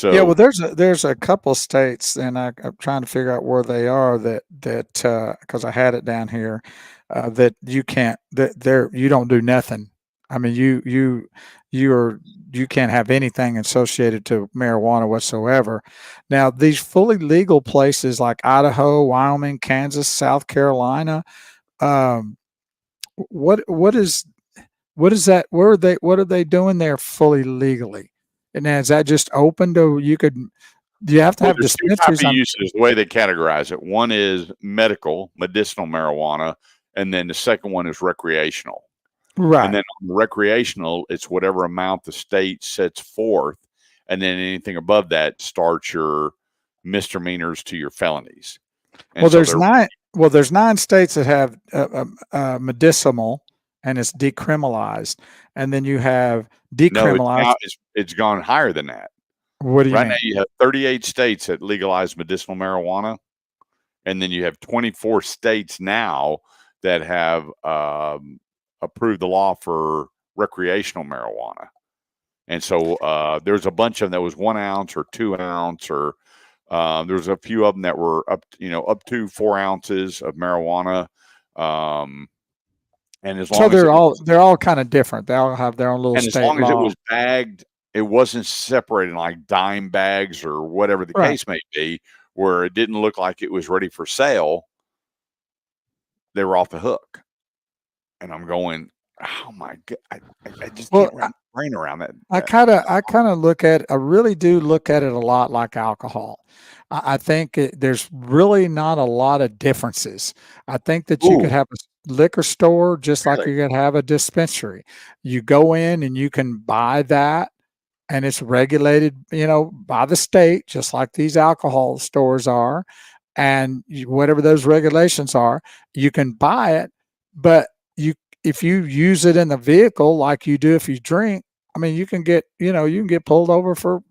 Yeah, well, So there's a couple states, and I'm trying to figure out where they are that because I had it down here that you can't that there you don't do nothing. I mean, you can't have anything associated to marijuana whatsoever. Now, these fully legal places like Idaho, Wyoming, Kansas, South Carolina, um, what is what is that? Where are they? What are they doing there fully legally? And then is that just open to you could? Do you have to well, have there's two type dispensaries? of uses the way they categorize it. One is medicinal marijuana, and then the second one is recreational. And Right. then on recreational, it's whatever amount the state sets forth, and then anything above that starts your misdemeanors to your felonies. And Well, so there's they're nine. Well, there's 9 states that have medicinal, and it's decriminalized, and then you have no, it's decriminalized. now it's gone higher than that. What do you Right now, mean? you have 38 states that legalize medicinal marijuana, and then you have 24 states now that have approved the law for recreational marijuana. And so there's a bunch of them that was 1 ounce or 2 ounce, or there's a few of them that were up to 4 ounces of marijuana. Um, and as So long as it was, they're all kind of different. They all have their own little and as state long as it law. was bagged, it wasn't separated in like dime bags or whatever the Right. case may be, where it didn't look like it was ready for sale. They were off the hook. And I'm going, oh my god, I just Well, can't wrap my brain around that. I kind of look at I really do look at it a lot like alcohol. I think there's really not a lot of differences. I think that you could Ooh, have a liquor store just like really? you could have a dispensary. You go in and you can buy that, and it's regulated, by the state, just like these alcohol stores are. And whatever those regulations are, you can buy it, but you if you use it in the vehicle like you do if you drink, I mean, you can get pulled over for,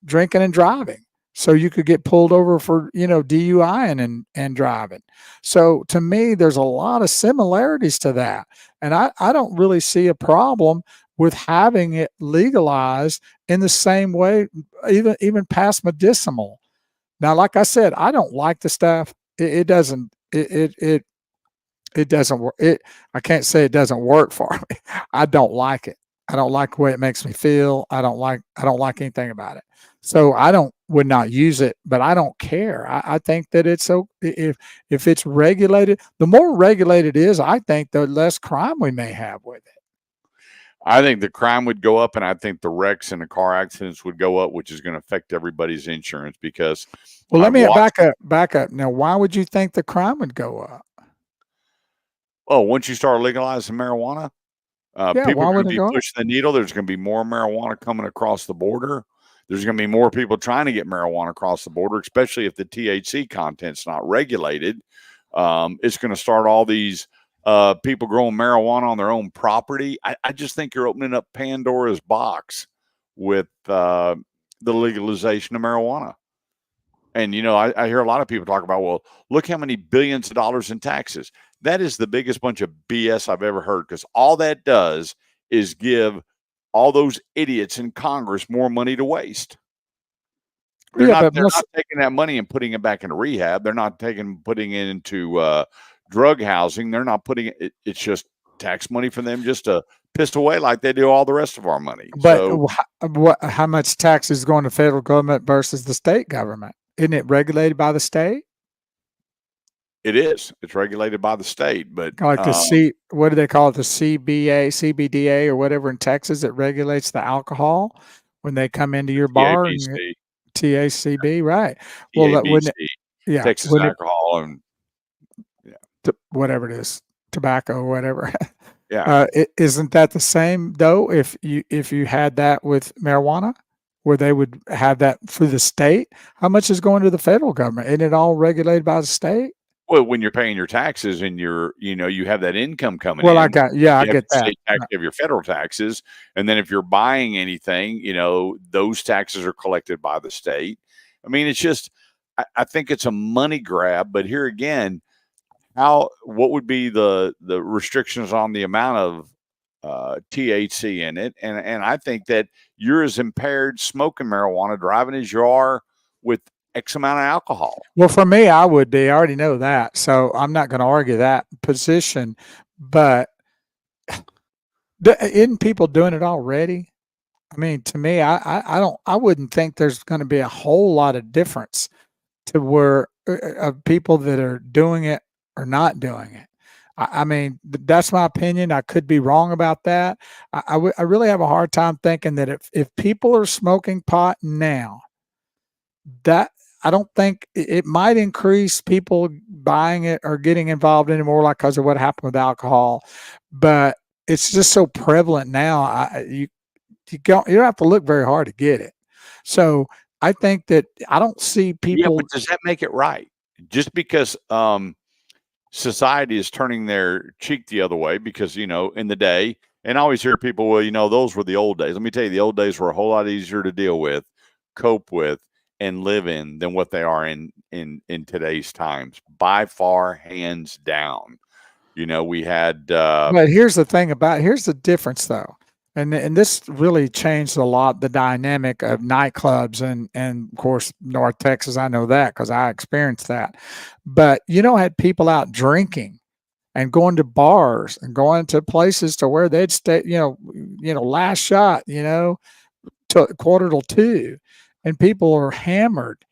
drinking and driving. So you could get pulled over for, DUI and driving. So to me, there's a lot of similarities to that. And I don't really see a problem with having it legalized in the same way, even past medicinal. Now, like I said, I don't like the stuff. It doesn't. It doesn't work. I can't say it doesn't work for me. I don't like it. I don't like the way it makes me feel. I don't like anything about it. So I don't would not use it, but I don't care. I think that it's so if it's regulated, the more regulated it is, I think the less crime we may have with it. I think the crime would go up, and I think the wrecks and the car accidents would go up, which is going to affect everybody's insurance because Well, let I've me watched. back up. Now, why would you think the crime would go up? Oh, once you start legalizing marijuana, Yeah, people why are going would to it be go up? pushing the needle. There's going to be more marijuana coming across the border. There's going to be more people trying to get marijuana across the border, especially if the THC content's not regulated. It's going to start all these people growing marijuana on their own property. I just think you're opening up Pandora's box with the legalization of marijuana. And, I hear a lot of people talk about, well, look how many billions of dollars in taxes. That is the biggest bunch of BS I've ever heard, because all that does is give all those idiots in Congress more money to waste. Yeah, but They're most not taking that money and putting it back into rehab. They're not putting it into drug housing. They're not putting it. It's just tax money for them just to piss away like they do all the rest of our money. But So how much tax is going to federal government versus the state government? Isn't it regulated by the state? it is. It's regulated by the state, but Like what do they call it? The CBA, CBDA, or whatever in Texas that regulates the alcohol when they come into your bar and TABC, TACB, right? Well, that wouldn't TABC, it, yeah, Texas wouldn't Alcohol, and yeah, whatever it is, tobacco or whatever. yeah. Isn't that the same though? If you had that with marijuana, where they would have that through the state, how much is going to the federal government? Isn't it all regulated by the state? Well, when you're paying your taxes and you have that income coming Well, I in, got, yeah, I you have get your that. state tax, you have your federal taxes, and then if you're buying anything, those taxes are collected by the state. I mean, it's just, I think it's a money grab. But here again, what would be the restrictions on the amount of THC in it? And I think that you're as impaired smoking marijuana driving as you are with X amount of alcohol. Well, for me, I would be. I already know that, so I'm not going to argue that position. But isn't people doing it already? I mean, to me, I don't. I wouldn't think there's going to be a whole lot of difference to where of people that are doing it or not doing it. I mean, that's my opinion. I could be wrong about that. I really have a hard time thinking that if people are smoking pot now, that I don't think it might increase people buying it or getting involved in it more, like because of what happened with alcohol, but it's just so prevalent now. You don't have to look very hard to get it. So I think that I don't see Yeah, people. but does that make it right? Just because society is turning their cheek the other way, because in the day, and I always hear people, well, those were the old days. Let me tell you, the old days were a whole lot easier to deal with, cope with, and live in than what they are in today's times, by far, hands down. We had But here's the thing about here's the difference though. And this really changed a lot the dynamic of nightclubs and of course North Texas. I know that because I experienced that. But had people out drinking and going to bars and going to places to where they'd stay, last shot, to quarter till two, and people are hammered.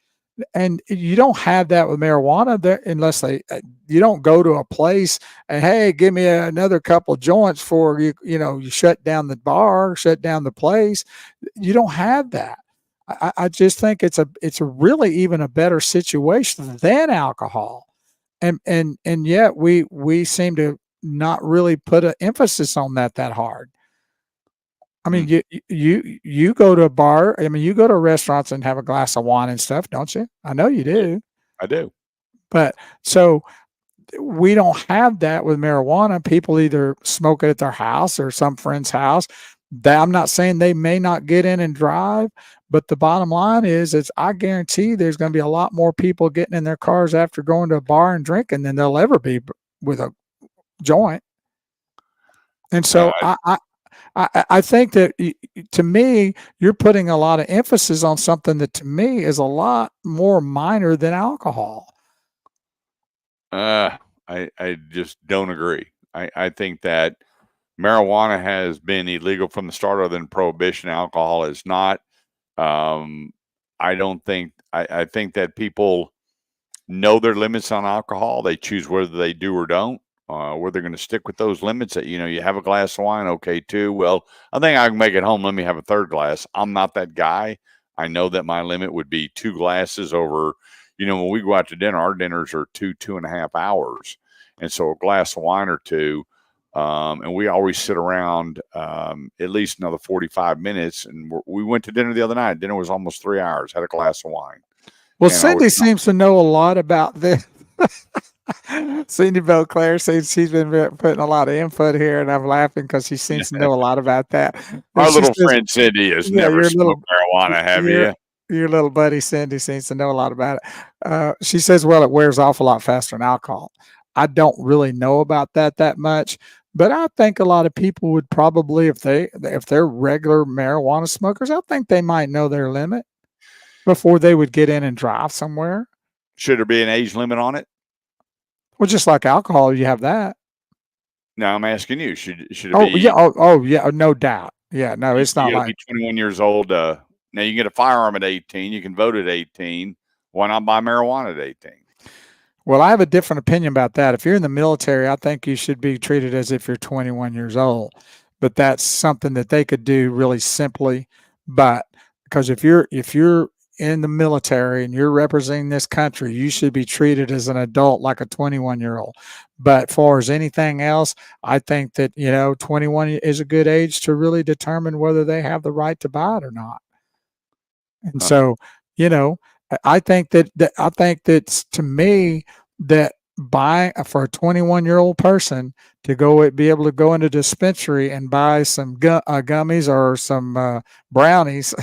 And you don't have that with marijuana there unless you don't go to a place and, hey, give me another couple joints for you shut down the bar, shut down the place. You don't have that. I just think it's a really even a better situation than alcohol. And yet we seem to not really put an emphasis on that hard. I mean, you go to a bar. I mean, you go to restaurants and have a glass of wine and stuff, don't you? I know you do. I do. But so we don't have that with marijuana. People either smoke it at their house or some friend's house. I'm not saying they may not get in and drive, but the bottom line is I guarantee there's going to be a lot more people getting in their cars after going to a bar and drinking than there'll ever be with a joint. And so Uh, I think that to me, you're putting a lot of emphasis on something that to me is a lot more minor than alcohol. I just don't agree. I think that marijuana has been illegal from the start, other than prohibition. Alcohol is not. Um, I don't think. I think that people know their limits on alcohol. They choose whether they do or don't. Where they're going to stick with those limits. That you have a glass of wine, okay, too. Well, I think I can make it home. Let me have a third glass. I'm not that guy. I know that my limit would be 2 glasses over. When we go out to dinner, our dinners are 2.5 hours, and so a glass of wine or two. And we always sit around at least another 45 minutes. And we went to dinner the other night. Dinner was almost 3 hours. Had a glass of wine. Well, And Cindy seems to know a lot about this. Cindy Beauclair says she's been putting a lot of input here, and I'm laughing because she seems to know a lot about that. our She little says, friend Cindy has yeah, never smoked marijuana, have your you? your little buddy Cindy seems to know a lot about it. She says, well, it wears off a lot faster than alcohol. I don't really know about that much, but I think a lot of people would probably, if they're regular marijuana smokers, I think they might know their limit before they would get in and drive somewhere. Should there be an age limit on it? Well, just like alcohol, you have that. Now I'm asking you, should it Oh be? yeah, oh yeah, no doubt. Yeah, no, it's You not got to like. be 21 years old. Now you can get a firearm at 18. You can vote at 18. Why not buy marijuana at 18? Well, I have a different opinion about that. If you're in the military, I think you should be treated as if you're 21 years old. But that's something that they could do really simply. But because if you're in the military and you're representing this country, you should be treated as an adult like a 21-year-old. But far as anything else, I think that 21 is a good age to really determine whether they have the right to buy it or not. And Huh. so, you know, I think that to me that buy for a 21-year-old person to be able to go into dispensary and buy some gummies or some brownies.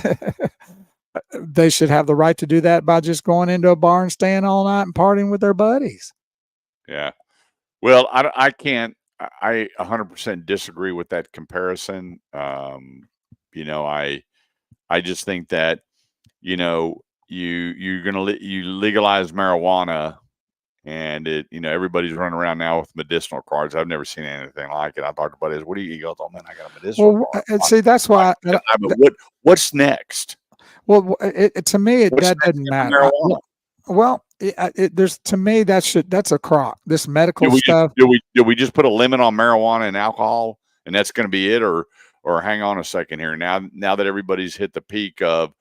They should have the right to do that by just going into a bar and staying all night and partying with their buddies. Yeah. Well, I can't. I 100% disagree with that comparison. You know, I just think that you're gonna you legalize marijuana, and everybody's running around now with medicinal cards. I've never seen anything like it. I talked to buddies. What do you? He goes, oh man, I got a medicinal Well, card. and see, that's why. What's next? Well, to me, What's that next doesn't after matter. marijuana? Well, there's to me that's a crock. This medical Do we just stuff. do we just put a limit on marijuana and alcohol, and that's going to be it, or hang on a second here. Now that everybody's hit the peak of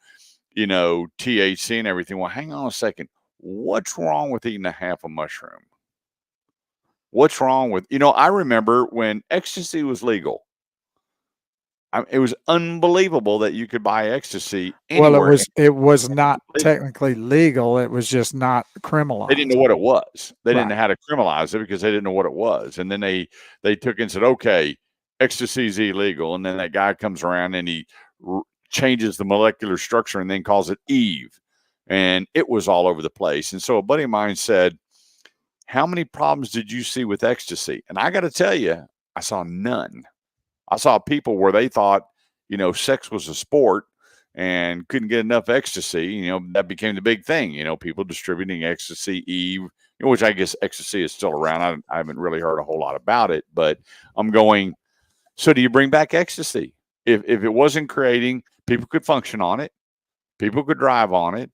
THC and everything, well, hang on a second. What's wrong with eating a half a mushroom? What's wrong with I remember when ecstasy was legal. It was unbelievable that you could buy ecstasy Well, anywhere. it was not technically legal. It was just not criminalized. They didn't know what it was. They didn't Right. know how to criminalize it because they didn't know what it was. And then they took and said, okay, ecstasy is illegal. And then that guy comes around and he changes the molecular structure and then calls it Eve. And it was all over the place. And so a buddy of mine said, how many problems did you see with ecstasy? And I got to tell you, I saw none. I saw people where they thought, sex was a sport and couldn't get enough ecstasy. That became the big thing. People distributing ecstasy, Eve, which I guess ecstasy is still around. I haven't really heard a whole lot about it, but I'm going, so do you bring back ecstasy? If it wasn't creating, people could function on it. People could drive on it.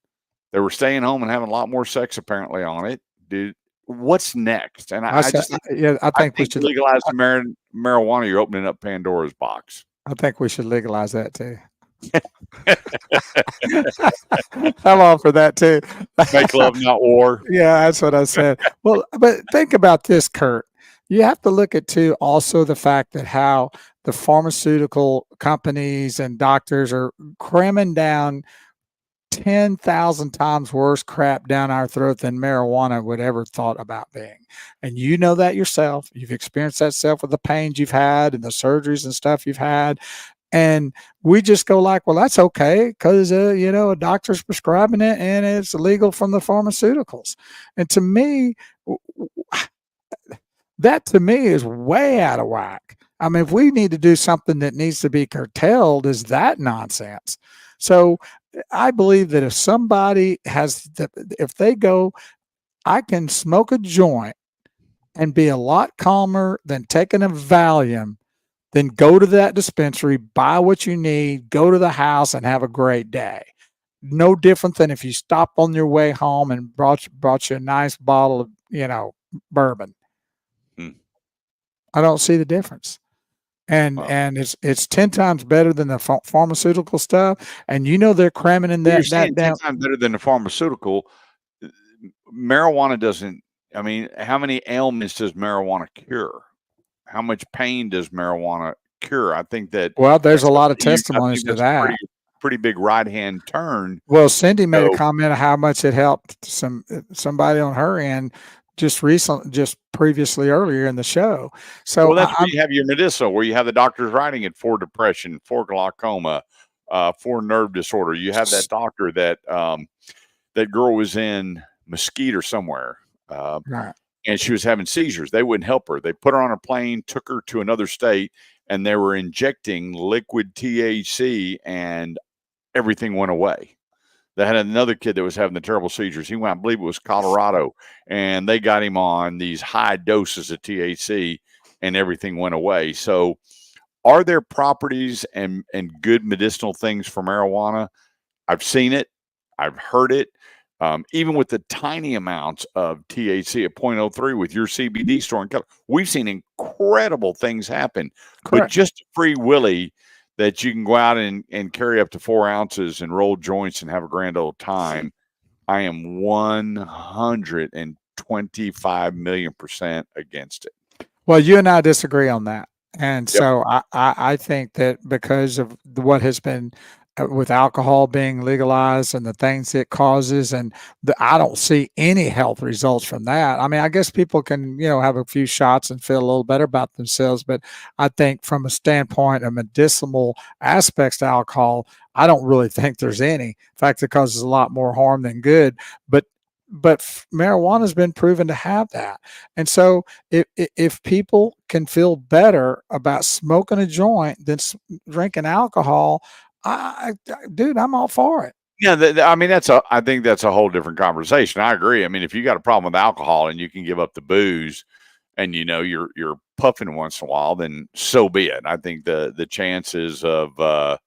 They were staying home and having a lot more sex apparently on it. Dude, what's next? And I think we should legalize marijuana. You're opening up Pandora's box. I think we should legalize that too. I'm all for that too. Make love, not war. Yeah, that's what I said. Well, but think about this, Kurt. You have to look at too also the fact that how the pharmaceutical companies and doctors are cramming down 10,000 times worse crap down our throat than marijuana would ever thought about being. And you know that yourself. You've experienced that self with the pains you've had and the surgeries and stuff you've had. And we just go like, well, that's okay because, a doctor's prescribing it and it's illegal from the pharmaceuticals. And to me, that to me is way out of whack. I mean, if we need to do something that needs to be curtailed, is that nonsense? So I believe that if somebody if they go, I can smoke a joint and be a lot calmer than taking a Valium, then go to that dispensary, buy what you need, go to the house and have a great day. No different than if you stopped on your way home and brought you a nice bottle of, bourbon. I don't see the difference. And it's 10 times better than the pharmaceutical stuff. And they're cramming in that. You're 10 times better than the pharmaceutical. Marijuana doesn't. I mean, how many ailments does marijuana cure? How much pain does marijuana cure? I think that. Well, there's a lot of testimonies to that. Pretty big right hand turn. Well, Cindy made a comment of how much it helped somebody on her end just previously earlier in the show. So that's where you have your medicinal, where you have the doctors writing it for depression, for glaucoma, for nerve disorder. You have that doctor that that girl was in Mesquite or somewhere, right. And she was having seizures. They wouldn't help her. They put her on a plane, took her to another state, and they were injecting liquid THC, and everything went away. They had another kid that was having the terrible seizures. He went, I believe it was Colorado, and they got him on these high doses of THC, and everything went away. So are there properties and good medicinal things for marijuana? I've seen it. I've heard it. Even with the tiny amounts of THC at 0.03 with your CBD store in California, we've seen incredible things happen. Correct. But just Free Willy, that you can go out and carry up to 4 ounces and roll joints and have a grand old time, I am 125 million% against it. Well, you and I disagree on that. And so I think that because of what has been with alcohol being legalized and the things it causes, and I don't see any health results from that. I mean, I guess people can, have a few shots and feel a little better about themselves, but I think from a standpoint of medicinal aspects to alcohol, I don't really think there's any. In fact, it causes a lot more harm than good. But marijuana has been proven to have that. And so if people can feel better about smoking a joint than drinking alcohol, dude, I'm all for it. Yeah, I mean, I think that's a whole different conversation. I agree. I mean, if you got a problem with alcohol and you can give up the booze, and you're puffing once in a while, then so be it. I think the chances of Well,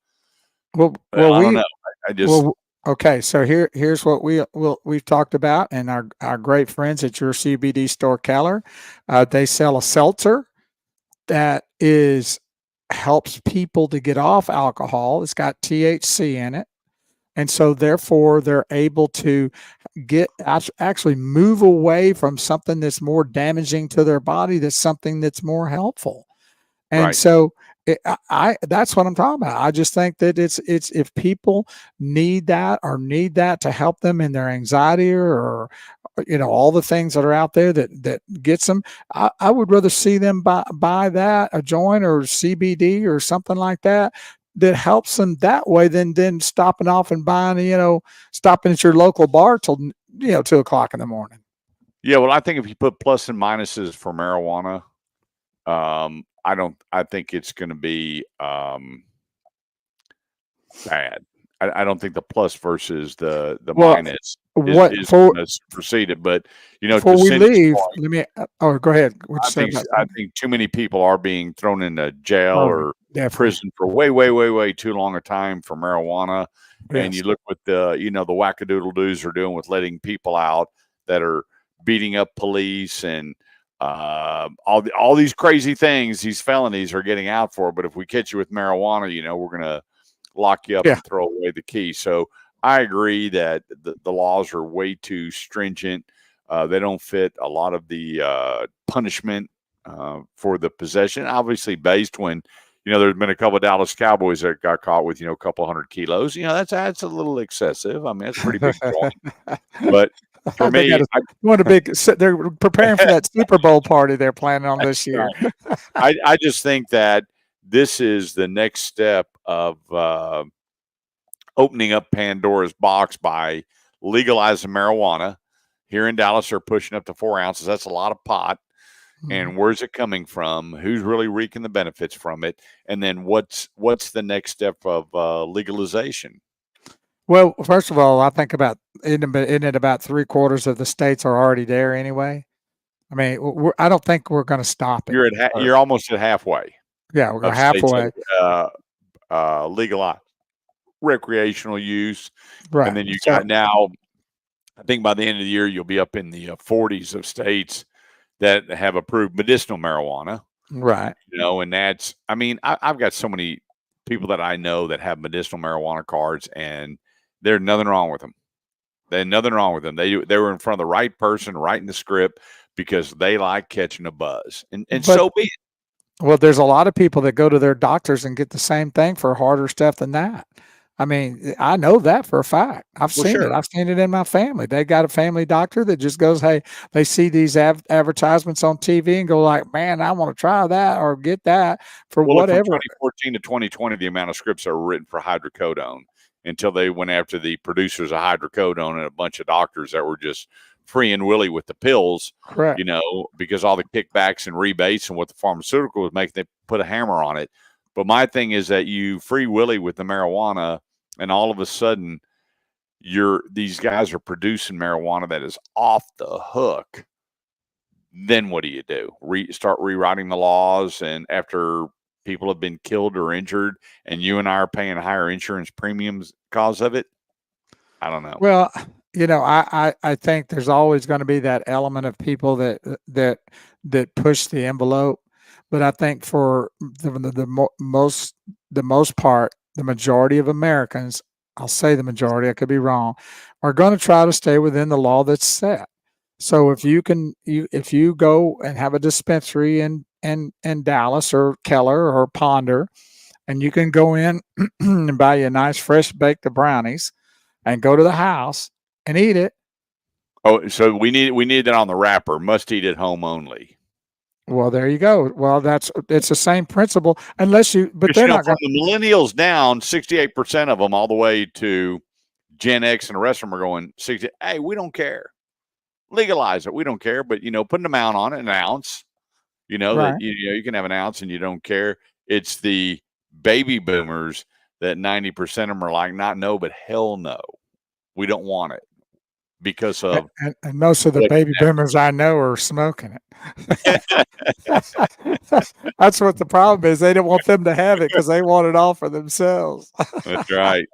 I don't know. I just well, okay. So here's what we've talked about, and our great friends at your CBD store, Keller, they sell a seltzer that helps people to get off alcohol. It's got THC in it. And so therefore they're able to actually move away from something that's more damaging to their body. That's something that's more helpful. And right. so that's what I'm talking about. I just think that it's if people need that to help them in their anxiety or all the things that are out there that gets them. I would rather see them buy that, a joint or CBD or something like that helps them that way than stopping off and buying, stopping at your local bar till 2:00 in the morning. Yeah, well, I think if you put plus and minuses for marijuana, I think it's going to be bad. I don't think the plus versus the minus is going to supersede it. But before we leave, let me. Oh, go ahead. I think too many people are being thrown into jail or prison for way too long a time for marijuana. Yes. And you look what the wackadoodle doos are doing with letting people out that are beating up police and all these crazy things, these felonies are getting out for. But if we catch you with marijuana, we're going to lock you up and throw away the key. So I agree that the laws are way too stringent. They don't fit a lot of the punishment for the possession. Obviously, based when there's been a couple of Dallas Cowboys that got caught with a couple 100 kilos. That's a little excessive. I mean, that's pretty big. But for me, they're preparing for that Super Bowl party they're planning on this year. I just think that this is the next step of opening up Pandora's box by legalizing marijuana. Here in Dallas, they're pushing up to 4 ounces. That's a lot of pot. Mm-hmm. And where's it coming from? Who's really reaping the benefits from it? And then what's the next step of legalization? Well, first of all, I think isn't it about 3/4 of the states are already there anyway? I mean, I don't think we're going to stop it. You're almost at halfway. Yeah, we're halfway. Legalize recreational use, right? And then you got now. I think by the end of the year, you'll be up in the 40s of states that have approved medicinal marijuana. Right. And that's. I mean, I've got so many people that I know that have medicinal marijuana cards, and there's nothing wrong with them. There's nothing wrong with them. They were in front of the right person writing the script because they like catching a buzz, and so be it. Well, there's a lot of people that go to their doctors and get the same thing for harder stuff than that. I mean, I know that for a fact. I've seen it. I've seen it in my family. They got a family doctor that just goes, hey, they see these advertisements on TV and go like, man, I want to try that or get that for whatever. From 2014 to 2020, the amount of scripts that were written for hydrocodone until they went after the producers of hydrocodone and a bunch of doctors that were just free and willy with the pills. Correct. Because all the kickbacks and rebates and what the pharmaceutical was making, they put a hammer on it. But my thing is that you free willy with the marijuana, and all of a sudden, these guys are producing marijuana that is off the hook. Then what do? Start rewriting the laws, and after people have been killed or injured, and you and I are paying higher insurance premiums because of it? I don't know. Well, I think there's always going to be that element of people that push the envelope, but I think for the most part, the majority of Americans, I'll say the majority, I could be wrong, are going to try to stay within the law that's set. So if you go and have a dispensary in Dallas or Keller or Ponder, and you can go in and buy you a nice fresh baked brownies and go to the house and eat it. Oh, so we need that on the wrapper. Must eat at home only. Well, there you go. Well, it's the same principle, unless but Because they're not from going. the millennials down, 68% of them, all the way to Gen X, and the rest of them are going 60. Hey, we don't care. Legalize it. We don't care. But put an amount on it, an ounce. That Right. you can have an ounce and you don't care. It's the baby boomers that 90% of them are like, not no, but hell no, we don't want it because of And most of the what. baby boomers I know are smoking it. That's what the problem is. They don't want them to have it because they want it all for themselves. That's right.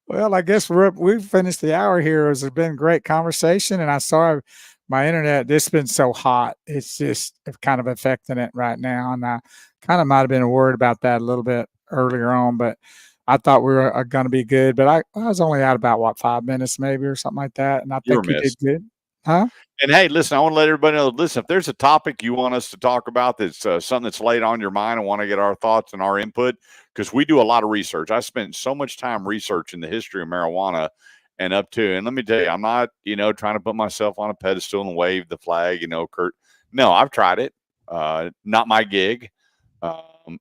Well, I guess we've finished the hour here. It's been a great conversation, and I saw my internet. It's been so hot; it's just kind of affecting it right now, and I kind of might have been worried about that a little bit earlier on, but I thought we were going to be good. But I was only out about 5 minutes maybe or something like that, and I You were think you did missed. good, huh? And hey, listen, I want to let everybody know. Listen, if there's a topic you want us to talk about that's something that's laid on your mind and want to get our thoughts and our input, because we do a lot of research. I spent so much time researching the history of marijuana and up to, and let me tell you, I'm not, trying to put myself on a pedestal and wave the flag, Kurt. No, I've tried it. Not my gig.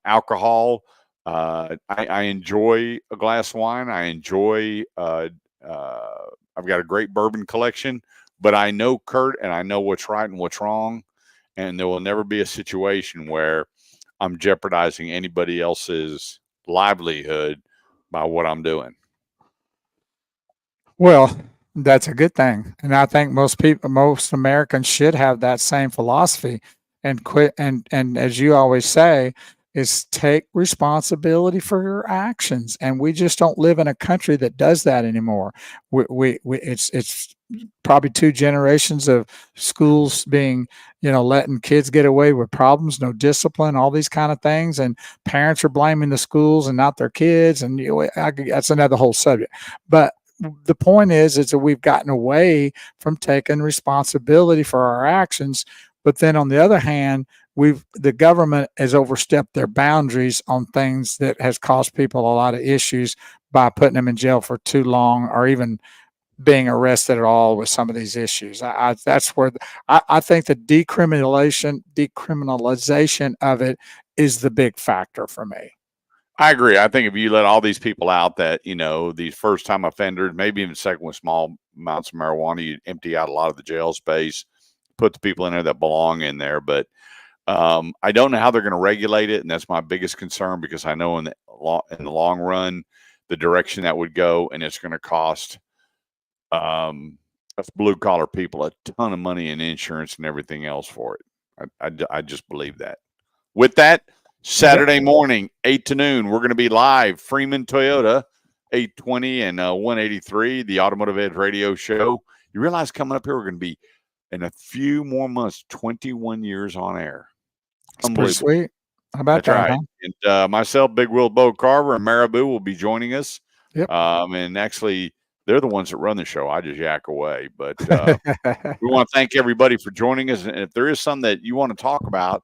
Alcohol. I enjoy a glass of wine. I enjoy, I've got a great bourbon collection. But I know Kurt, and I know what's right and what's wrong, and there will never be a situation where I'm jeopardizing anybody else's livelihood by what I'm doing. Well, that's a good thing, and I think most Americans should have that same philosophy and quit. And as you always say, is take responsibility for your actions. And we just don't live in a country that does that anymore. It's probably 2 generations of schools being, letting kids get away with problems, no discipline, all these kind of things, and parents are blaming the schools and not their kids. And that's another whole subject, but the point is that we've gotten away from taking responsibility for our actions. But then on the other hand, the government has overstepped their boundaries on things that has caused people a lot of issues by putting them in jail for too long or even being arrested at all with some of these issues. That's where I think the decriminalization of it is the big factor for me. I agree. I think if you let all these people out that, these first time offenders, maybe even second with small amounts of marijuana, you empty out a lot of the jail space, put the people in there that belong in there. But I don't know how they're going to regulate it. And that's my biggest concern, because I know in the long run, the direction that would go, and it's going to cost us blue collar people a ton of money in insurance and everything else for it. I just believe that. With that, Saturday morning, 8 to noon, we're going to be live. Freeman Toyota, 820 and 183, the Automotive Edge radio show. You realize coming up here, we're going to be, in a few more months, 21 years on air. It's pretty sweet. How about That's that, right. huh? And myself, Big Will Bo Carver, and Marabou will be joining us. Yep. And actually, they're the ones that run the show. I just yak away. But we want to thank everybody for joining us. And if there is something that you want to talk about,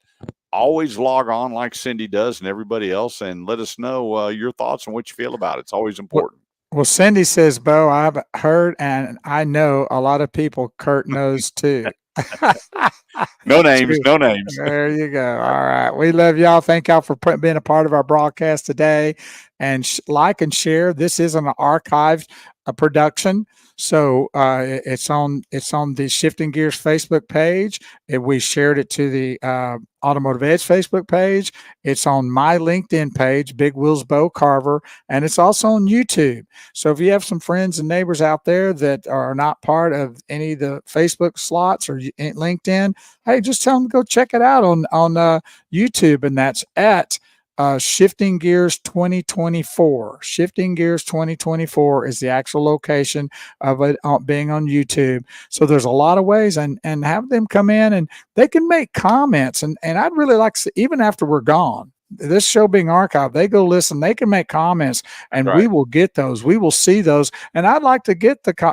always log on like Cindy does and everybody else, and let us know your thoughts and what you feel about it. It's always important. Well, Cindy says, Bo, I've heard and I know a lot of people Kurt knows too. No names, no names. There you go. All right. We love y'all. Thank y'all for being a part of our broadcast today. And like and share. This is an archived production. So it's on the Shifting Gears Facebook page. We shared it to the Automotive Edge Facebook page. It's on my LinkedIn page, Big Will's Bo Carver, and it's also on YouTube. So if you have some friends and neighbors out there that are not part of any of the Facebook slots or LinkedIn, hey, just tell them to go check it out on YouTube, and that's at Shifting Gears 2024. Shifting Gears 2024 is the actual location of it being on YouTube. So there's a lot of ways, and have them come in and they can make comments. And I'd really like to see, even after we're gone, this show being archived, they go listen, they can make comments, and Right. we will get those. We will see those. And I'd like to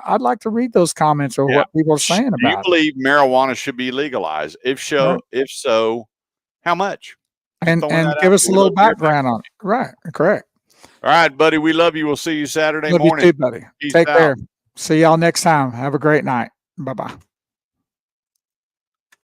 I'd like to read those comments or what people are saying about it. Do you believe marijuana should be legalized? If so, how much? and throwing that give out us a there. We little love to hear back background from on it. Right, correct. you. All right, buddy. We love you. We'll see you Saturday Love you morning. too, buddy. Peace Take out. care. See y'all next time. Have a great night. Bye bye.